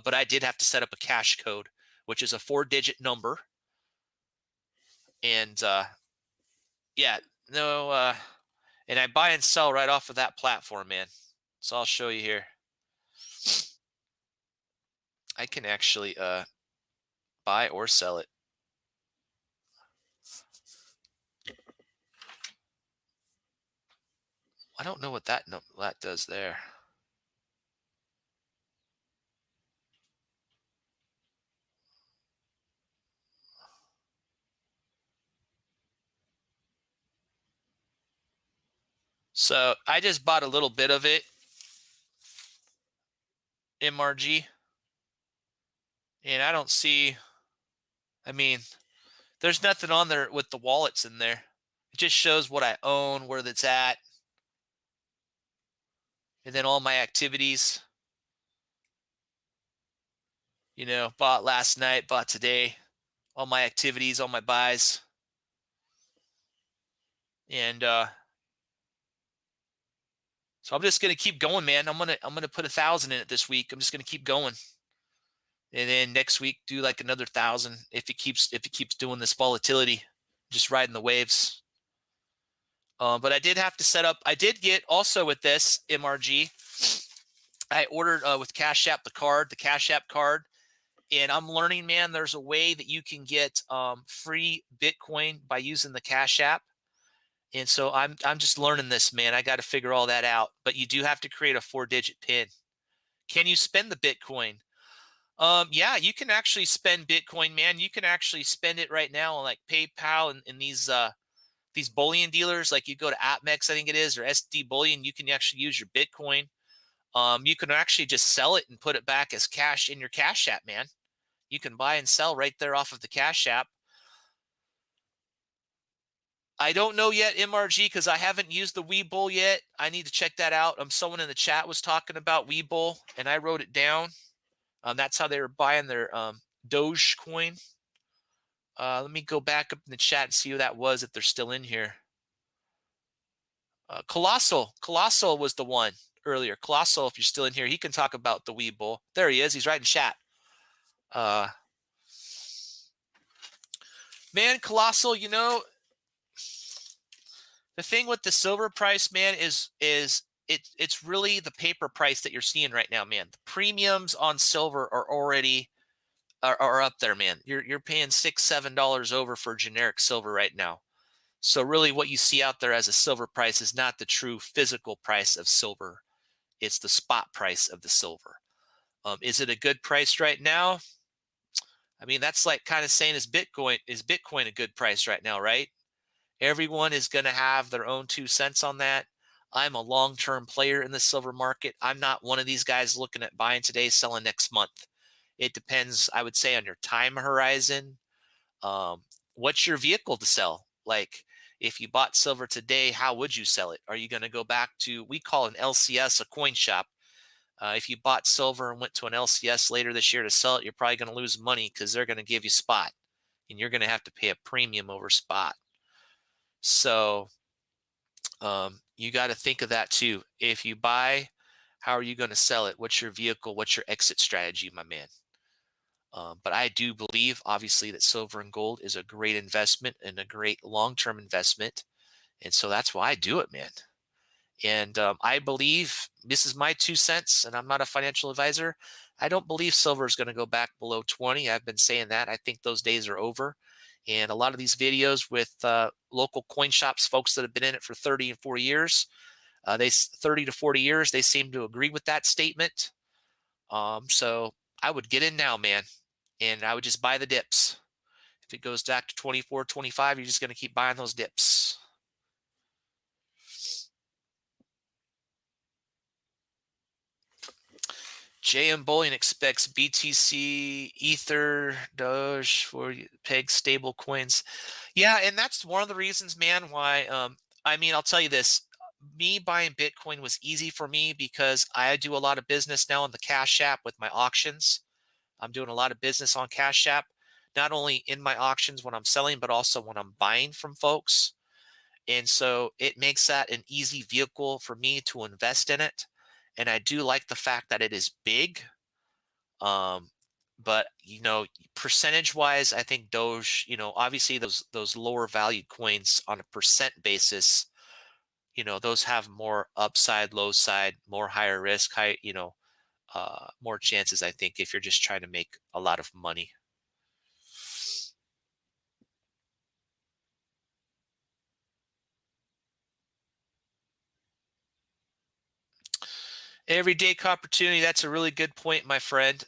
But I did have to set up a cash code, which is a 4-digit number. And yeah, no, and I buy and sell right off of that platform, man. So I'll show you here. I can actually buy or sell it. I don't know what that does there. So I just bought a little bit of it, MRG, and I don't see. I mean, there's nothing on there with the wallets in there. It just shows what I own, where that's at, and then all my activities. Bought last night, bought today, all my activities, all my buys. And so I'm just gonna keep going, man. I'm gonna put 1,000 in it this week. I'm just gonna keep going. And then next week do like another 1,000 if it keeps doing this volatility, just riding the waves. But I did have to set up. I did get also with this MRG. I ordered with Cash App the Cash App card, and I'm learning, man. There's a way that you can get free Bitcoin by using the Cash App, and so I'm just learning this, man. I got to figure all that out. But you do have to create a 4-digit PIN. Can you spend the Bitcoin? Yeah, you can actually spend Bitcoin, man. You can actually spend it right now on like PayPal and these bullion dealers. Like you go to AppMex, I think it is, or SD Bullion. You can actually use your Bitcoin. You can actually just sell it and put it back as cash in your Cash App, man. You can buy and sell right there off of the Cash App. I don't know yet, MRG, because I haven't used the Webull yet. I need to check that out. Someone in the chat was talking about Webull, and I wrote it down. That's how they were buying their Dogecoin. Let me go back up in the chat and see who that was, if they're still in here. Colossal was the one earlier. Colossal, if you're still in here, he can talk about the Webull. There he is. He's right in chat. Man, Colossal, the thing with the silver price, man, is it's really the paper price that you're seeing right now, man. The premiums on silver are already are up there, man. You're paying $6-7 over for generic silver right now. So really what you see out there as a silver price is not the true physical price of silver. It's the spot price of the silver. Is it a good price right now? I mean, that's like kind of saying is Bitcoin a good price right now, right? Everyone is going to have their own 2 cents on that. I'm a long-term player in the silver market. I'm not one of these guys looking at buying today, selling next month. It depends, I would say, on your time horizon. What's your vehicle to sell? Like, if you bought silver today, how would you sell it? Are you going to go back to, we call an LCS a coin shop. If you bought silver and went to an LCS later this year to sell it, you're probably going to lose money because they're going to give you spot, and you're going to have to pay a premium over spot. So you got to think of that too. If you buy, how are you going to sell it? What's your vehicle? What's your exit strategy, my man? But I do believe, obviously, that silver and gold is a great investment and a great long-term investment. And so that's why I do it, man. And I believe, this is my 2 cents, and I'm not a financial advisor. I don't believe silver is going to go back below 20. I've been saying that. I think those days are over. And a lot of these videos with local coin shops, folks that have been in it for 30 and 40 years, 30 to 40 years, they seem to agree with that statement. So I would get in now, man, and I would just buy the dips. If it goes back to 24, 25, you're just going to keep buying those dips. JM Bullion expects BTC, Ether, Doge for peg stable coins. Yeah, and that's one of the reasons, man, why I mean, I'll tell you this. Me buying Bitcoin was easy for me because I do a lot of business now on the Cash App with my auctions. I'm doing a lot of business on Cash App, not only in my auctions when I'm selling, but also when I'm buying from folks. And so it makes that an easy vehicle for me to invest in it. And I do like the fact that it is big. Um, but percentage wise, I think Doge, obviously those lower valued coins on a percent basis, those have more upside, low side, more higher risk, more chances, I think, if you're just trying to make a lot of money. Everyday opportunity. That's a really good point, my friend.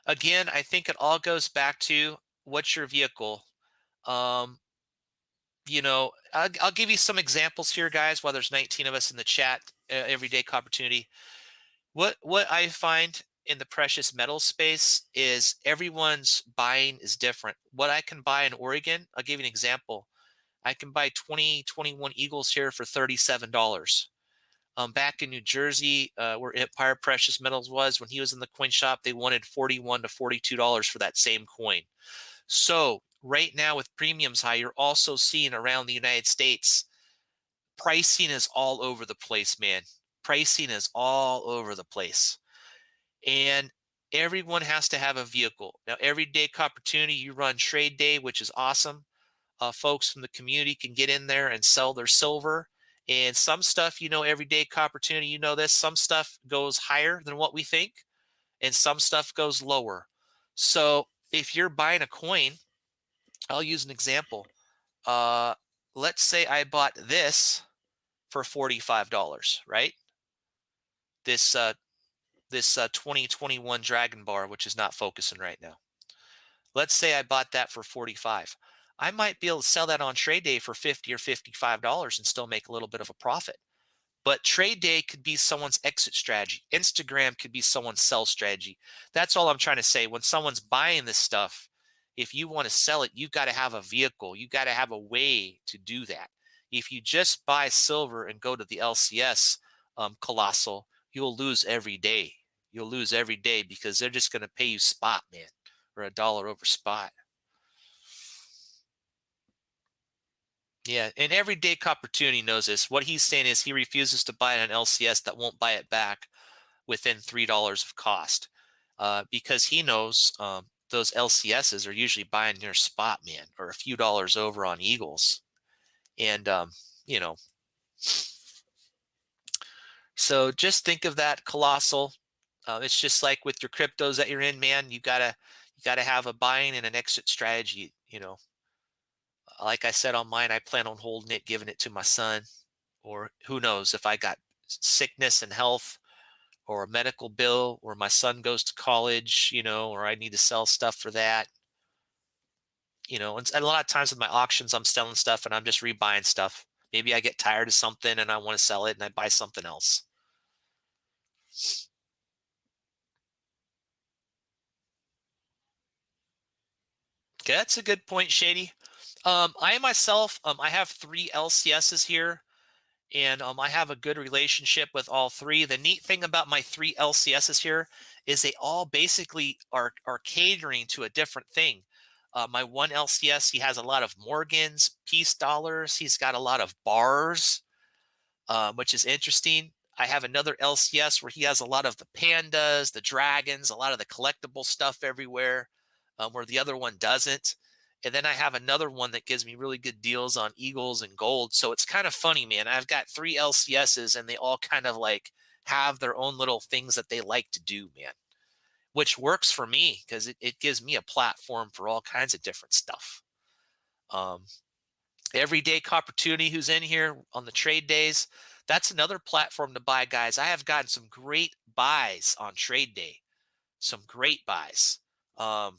Again, I think it all goes back to what's your vehicle. Um, I'll give you some examples here, guys. While there's 19 of us in the chat, everyday opportunity. What I find in the precious metal space is everyone's buying is different. What I can buy in Oregon, I'll give you an example. I can buy 2021 Eagles here for $37. Back in New Jersey, where Empire Precious Metals was, when he was in the coin shop, they wanted $41 to $42 for that same coin. So right now with premiums high, you're also seeing around the United States, pricing is all over the place, man. Pricing is all over the place. And everyone has to have a vehicle. Now, everyday opportunity, you run trade day, which is awesome. Folks from the community can get in there and sell their silver. And some stuff, everyday opportunity, this, some stuff goes higher than what we think, and some stuff goes lower. So if you're buying a coin, I'll use an example. Let's say I bought this for $45, right? This 2021 Dragon Bar, which is not focusing right now. Let's say I bought that for 45. I might be able to sell that on trade day for 50 or $55 and still make a little bit of a profit. But trade day could be someone's exit strategy. Instagram could be someone's sell strategy. That's all I'm trying to say. When someone's buying this stuff, if you want to sell it, you've got to have a vehicle. You got to have a way to do that. If you just buy silver and go to the LCS colossal, you'll lose every day. You'll lose every day because they're just going to pay you spot, man, or $1 over spot. Yeah, and everyday opportunity knows this. What he's saying is he refuses to buy an LCS that won't buy it back within $3 of cost, because he knows those LCSs are usually buying near spot, man, or a few dollars over on Eagles, and so just think of that colossal. It's just like with your cryptos that you're in, man. You gotta have a buying and an exit strategy. Like I said on mine, I plan on holding it, giving it to my son, or who knows if I got sickness and health or a medical bill, or my son goes to college, or I need to sell stuff for that. And a lot of times with my auctions, I'm selling stuff and I'm just rebuying stuff. Maybe I get tired of something and I want to sell it and I buy something else. Okay, that's a good point, Shady. I myself, I have 3 LCSs here, and I have a good relationship with all 3. The neat thing about my 3 LCSs here is they all basically are catering to a different thing. My one LCS, he has a lot of Morgans, peace dollars. He's got a lot of bars, which is interesting. I have another LCS where he has a lot of the pandas, the dragons, a lot of the collectible stuff everywhere, where the other one doesn't. And then I have another one that gives me really good deals on Eagles and gold. So it's kind of funny, man. I've got 3 LCSs and they all kind of like have their own little things that they like to do, man, which works for me because it gives me a platform for all kinds of different stuff. Um, Everyday Opportunity, who's in here on the trade days, that's another platform to buy, guys. I have gotten some great buys on trade day, some great buys. Um,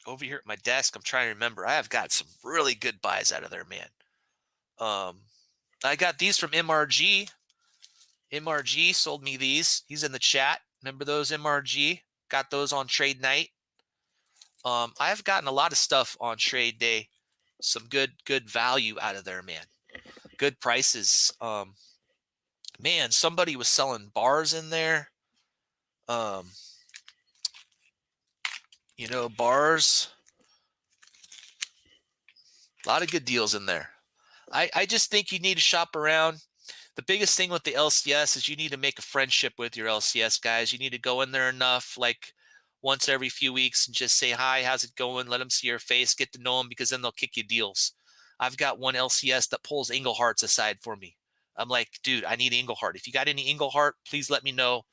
Over here at my desk, I'm trying to remember. I have got some really good buys out of there, man. Um, I got these from MRG. MRG sold me these. He's in the chat. Remember those MRG? Got those on trade night. I've gotten a lot of stuff on trade day. Some good value out of there, man. Good prices. Man, somebody was selling bars in there. Um, bars. A lot of good deals in there. I just think you need to shop around. The biggest thing with the LCS is you need to make a friendship with your LCS guys. You need to go in there enough, like once every few weeks, and just say, hi, how's it going? Let them see your face, get to know them, because then they'll kick you deals. I've got one LCS that pulls Inglehearts aside for me. I'm like, dude, I need Ingleheart. If you got any Ingleheart, please let me know.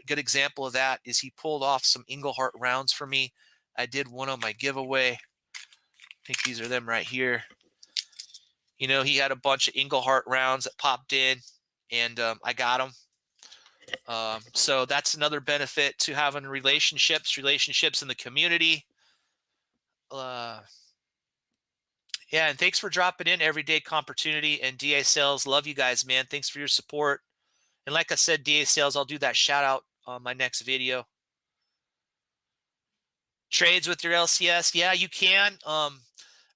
Good example of that is he pulled off some Ingleheart rounds for me. I did one on my giveaway. I think these are them right here. He had a bunch of Ingleheart rounds that popped in, and I got them. So that's another benefit to having relationships in the community. Yeah, and thanks for dropping in, Everyday Opportunity and DA Sales. Love you guys, man. Thanks for your support. And like I said, DA Sales, I'll do that shout out on my next video. Trades with your LCS. Yeah, you can.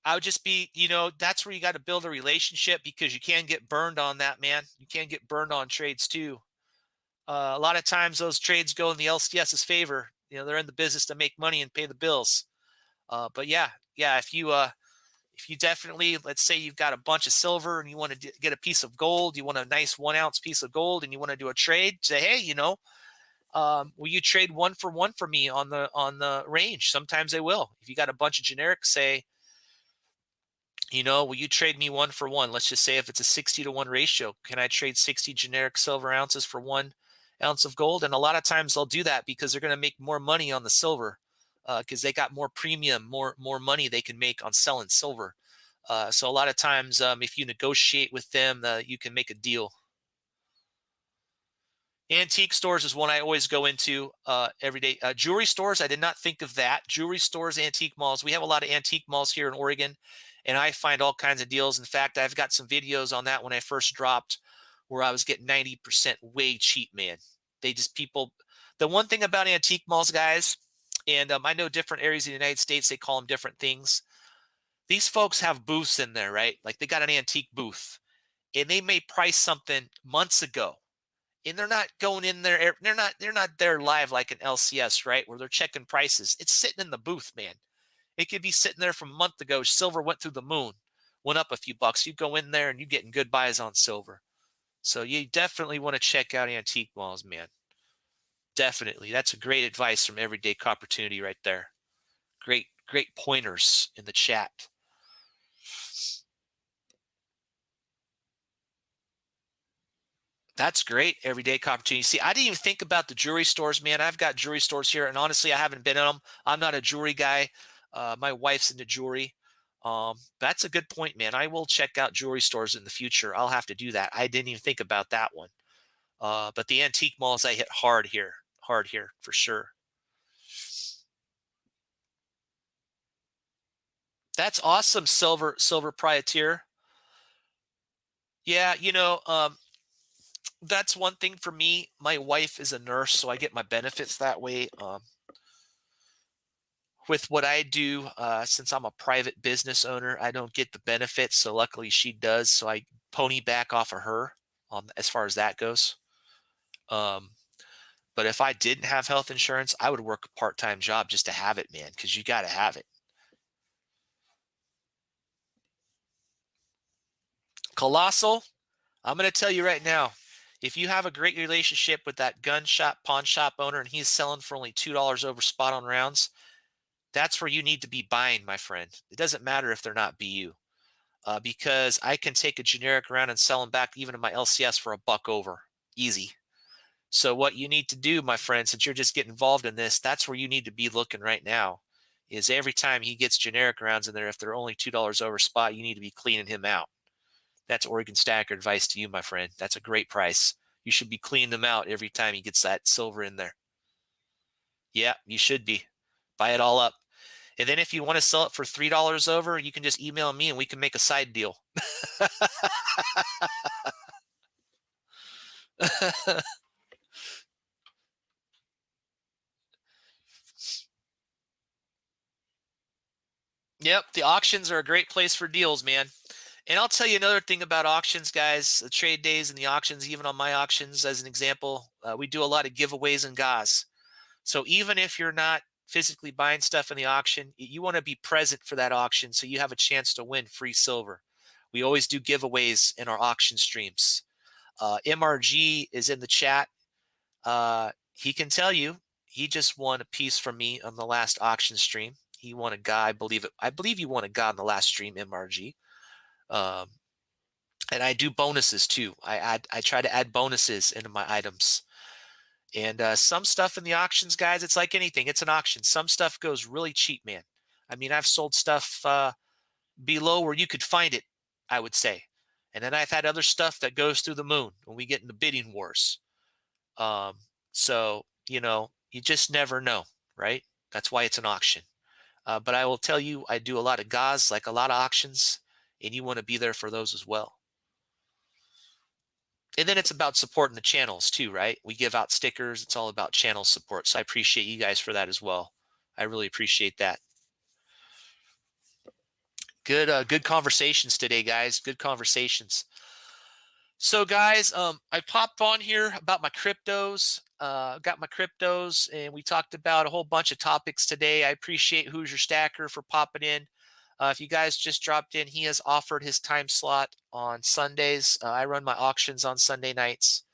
I would just be, that's where you got to build a relationship, because you can get burned on that, man. You can get burned on trades too. A lot of times those trades go in the LCS's favor. They're in the business to make money and pay the bills. But yeah, if you definitely, let's say you've got a bunch of silver and you want to get a piece of gold, you want a nice 1 ounce piece of gold, and you want to do a trade, say, hey, will you trade 1 for 1 for me on the range? Sometimes they will. If you got a bunch of generics, say, will you trade me 1 for 1? Let's just say if it's a 60-to-1 ratio, can I trade 60 generic silver ounces for 1 ounce of gold? And a lot of times they'll do that because they're going to make more money on the silver, because they got more premium, more money they can make on selling silver. So a lot of times, if you negotiate with them, you can make a deal. Antique stores is one I always go into every day. Jewelry stores, I did not think of that. Jewelry stores, antique malls. We have a lot of antique malls here in Oregon, and I find all kinds of deals. In fact, I've got some videos on that when I first dropped, where I was getting 90% way cheap, man. The one thing about antique malls, guys, and I know different areas of the United States, they call them different things. These folks have booths in there, right? Like they got an antique booth, and they may price something months ago, and they're not going in there. They're not there live like an LCS, right? Where they're checking prices. It's sitting in the booth, man. It could be sitting there from a month ago. Silver went through the moon, went up a few bucks. You go in there and you're getting good buys on silver. So you definitely want to check out antique malls, man. Definitely. That's a great advice from Everyday Opportunity right there. Great pointers in the chat. That's great, Everyday Opportunity. See, I didn't even think about the jewelry stores, man. I've got jewelry stores here, and honestly, I haven't been in them. I'm not a jewelry guy. My wife's into jewelry. That's a good point, man. I will check out jewelry stores in the future. I'll have to do that. I didn't even think about that one. But the antique malls, I hit hard here for sure. That's awesome, Silver Privateer. Yeah, that's one thing for me. My wife is a nurse, so I get my benefits that way. With what I do, since I'm a private business owner, I don't get the benefits. So luckily she does. So I pony back off of her as far as that goes. But if I didn't have health insurance, I would work a part-time job just to have it, man, because you got to have it. Colossal, I'm going to tell you right now, if you have a great relationship with that gun shop, pawn shop owner, and he's selling for only $2 over spot on rounds, That's where you need to be buying, my friend. It doesn't matter if they're not BU, because I can take a generic around and sell them back even in my LCS for $1 over. Easy. So what you need to do, my friend, since you're just getting involved in this, that's where you need to be looking right now. Is every time he gets generic rounds in there, if they're only $2 over spot, you need to be cleaning him out. That's Oregon Stacker advice to you, my friend. That's a great price. You should be cleaning them out every time he gets that silver in there. Yeah, you should be. Buy it all up. And then if you want to sell it for $3 over, you can just email me and we can make a side deal. Yep, the auctions are a great place for deals, man. And I'll tell you another thing about auctions, guys. The trade days and the auctions, even on my auctions, as an example, we do a lot of giveaways and GAs. So even if you're not physically buying stuff in the auction, you want to be present for that auction so you have a chance to win free silver. We always do giveaways in our auction streams. MRG is in the chat. He can tell you he just won a piece from me on the last auction stream. He won a guy, I believe it. I believe you won a guy on the last stream, MRG. Um, and I do bonuses too. I try to add bonuses into my items. And some stuff in the auctions, guys, it's like anything. It's an auction. Some stuff goes really cheap, man. I mean, I've sold stuff below where you could find it, I would say. And then I've had other stuff that goes through the moon when we get into bidding wars. Um, so, you just never know, right? That's why it's an auction. But I will tell you, I do a lot of GAs, like a lot of auctions, and you want to be there for those as well. And then it's about supporting the channels too, right? We give out stickers. It's all about channel support. So I appreciate you guys for that as well. I really appreciate that. Good conversations today, guys. Good conversations. So guys, I popped on here about my cryptos. Got my cryptos, and we talked about a whole bunch of topics today. I appreciate Who's Your Stacker for popping in. If you guys just dropped in, he has offered his time slot on Sundays. I run my auctions on Sunday nights.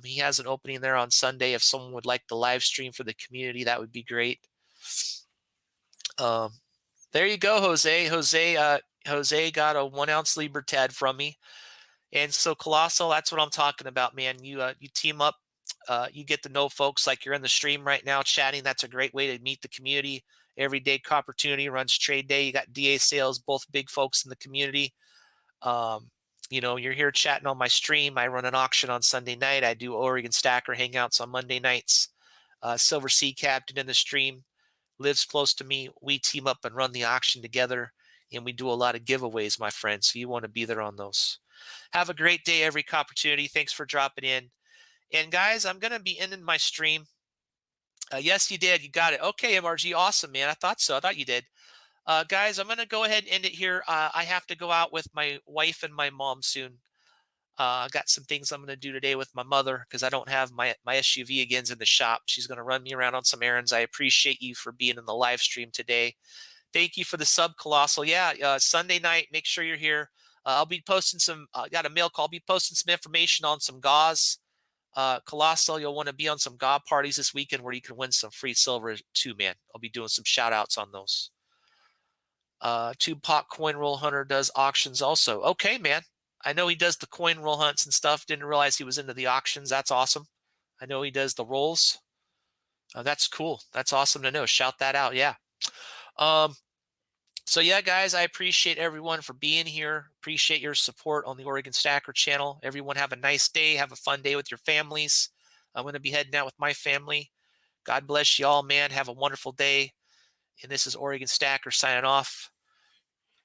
He has an opening there on Sunday. If someone would like the live stream for the community, that would be great. There you go, Jose. Jose got a 1 ounce Libertad from me. And so Colossal, that's what I'm talking about, man. You team up, you get to know folks like you're in the stream right now chatting. That's a great way to meet the community. Everyday Opportunity runs trade day. You got DA sales, both big folks in the community. You're here chatting on my stream. I run an auction on Sunday night. I do Oregon Stacker hangouts on Monday nights. Silver Sea Captain in the stream lives close to me. We team up and run the auction together, and we do a lot of giveaways, my friends. So you want to be there on those. Have a great day, every Opportunity. Thanks for dropping in. And guys, I'm going to be ending my stream. Yes, you did. You got it. Okay, MRG. Awesome, man. I thought so. I thought you did. Guys, I'm going to go ahead and end it here. I have to go out with my wife and my mom soon. I got some things I'm going to do today with my mother because I don't have my SUV again's in the shop. She's going to run me around on some errands. I appreciate you for being in the live stream today. Thank you for the sub, Colossal. Yeah, Sunday night, make sure you're here. I'll be posting some, got a mail call. I'll be posting some information on some GAs. Colossal, you'll want to be on some GA parties this weekend where you can win some free silver too, man. I'll be doing some shout outs on those. Tupac Coin Roll Hunter does auctions also. Okay, man. I know he does the coin roll hunts and stuff. Didn't realize he was into the auctions. That's awesome. I know he does the rolls. That's cool. That's awesome to know. Shout that out. Yeah. So yeah, guys, I appreciate everyone for being here. Appreciate your support on the Oregon Stacker channel. Everyone have a nice day. Have a fun day with your families. I'm going to be heading out with my family. God bless you all, man. Have a wonderful day. And this is Oregon Stacker signing off.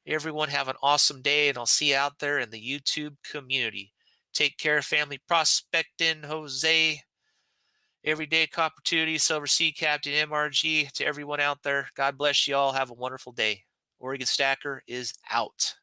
Everyone have an awesome day, and I'll see you out there in the YouTube community. Take care, family. Prospecting, Jose. Everyday Opportunity, Silver Sea Captain, MRG. To everyone out there, God bless you all. Have a wonderful day. Oregon Stacker is out.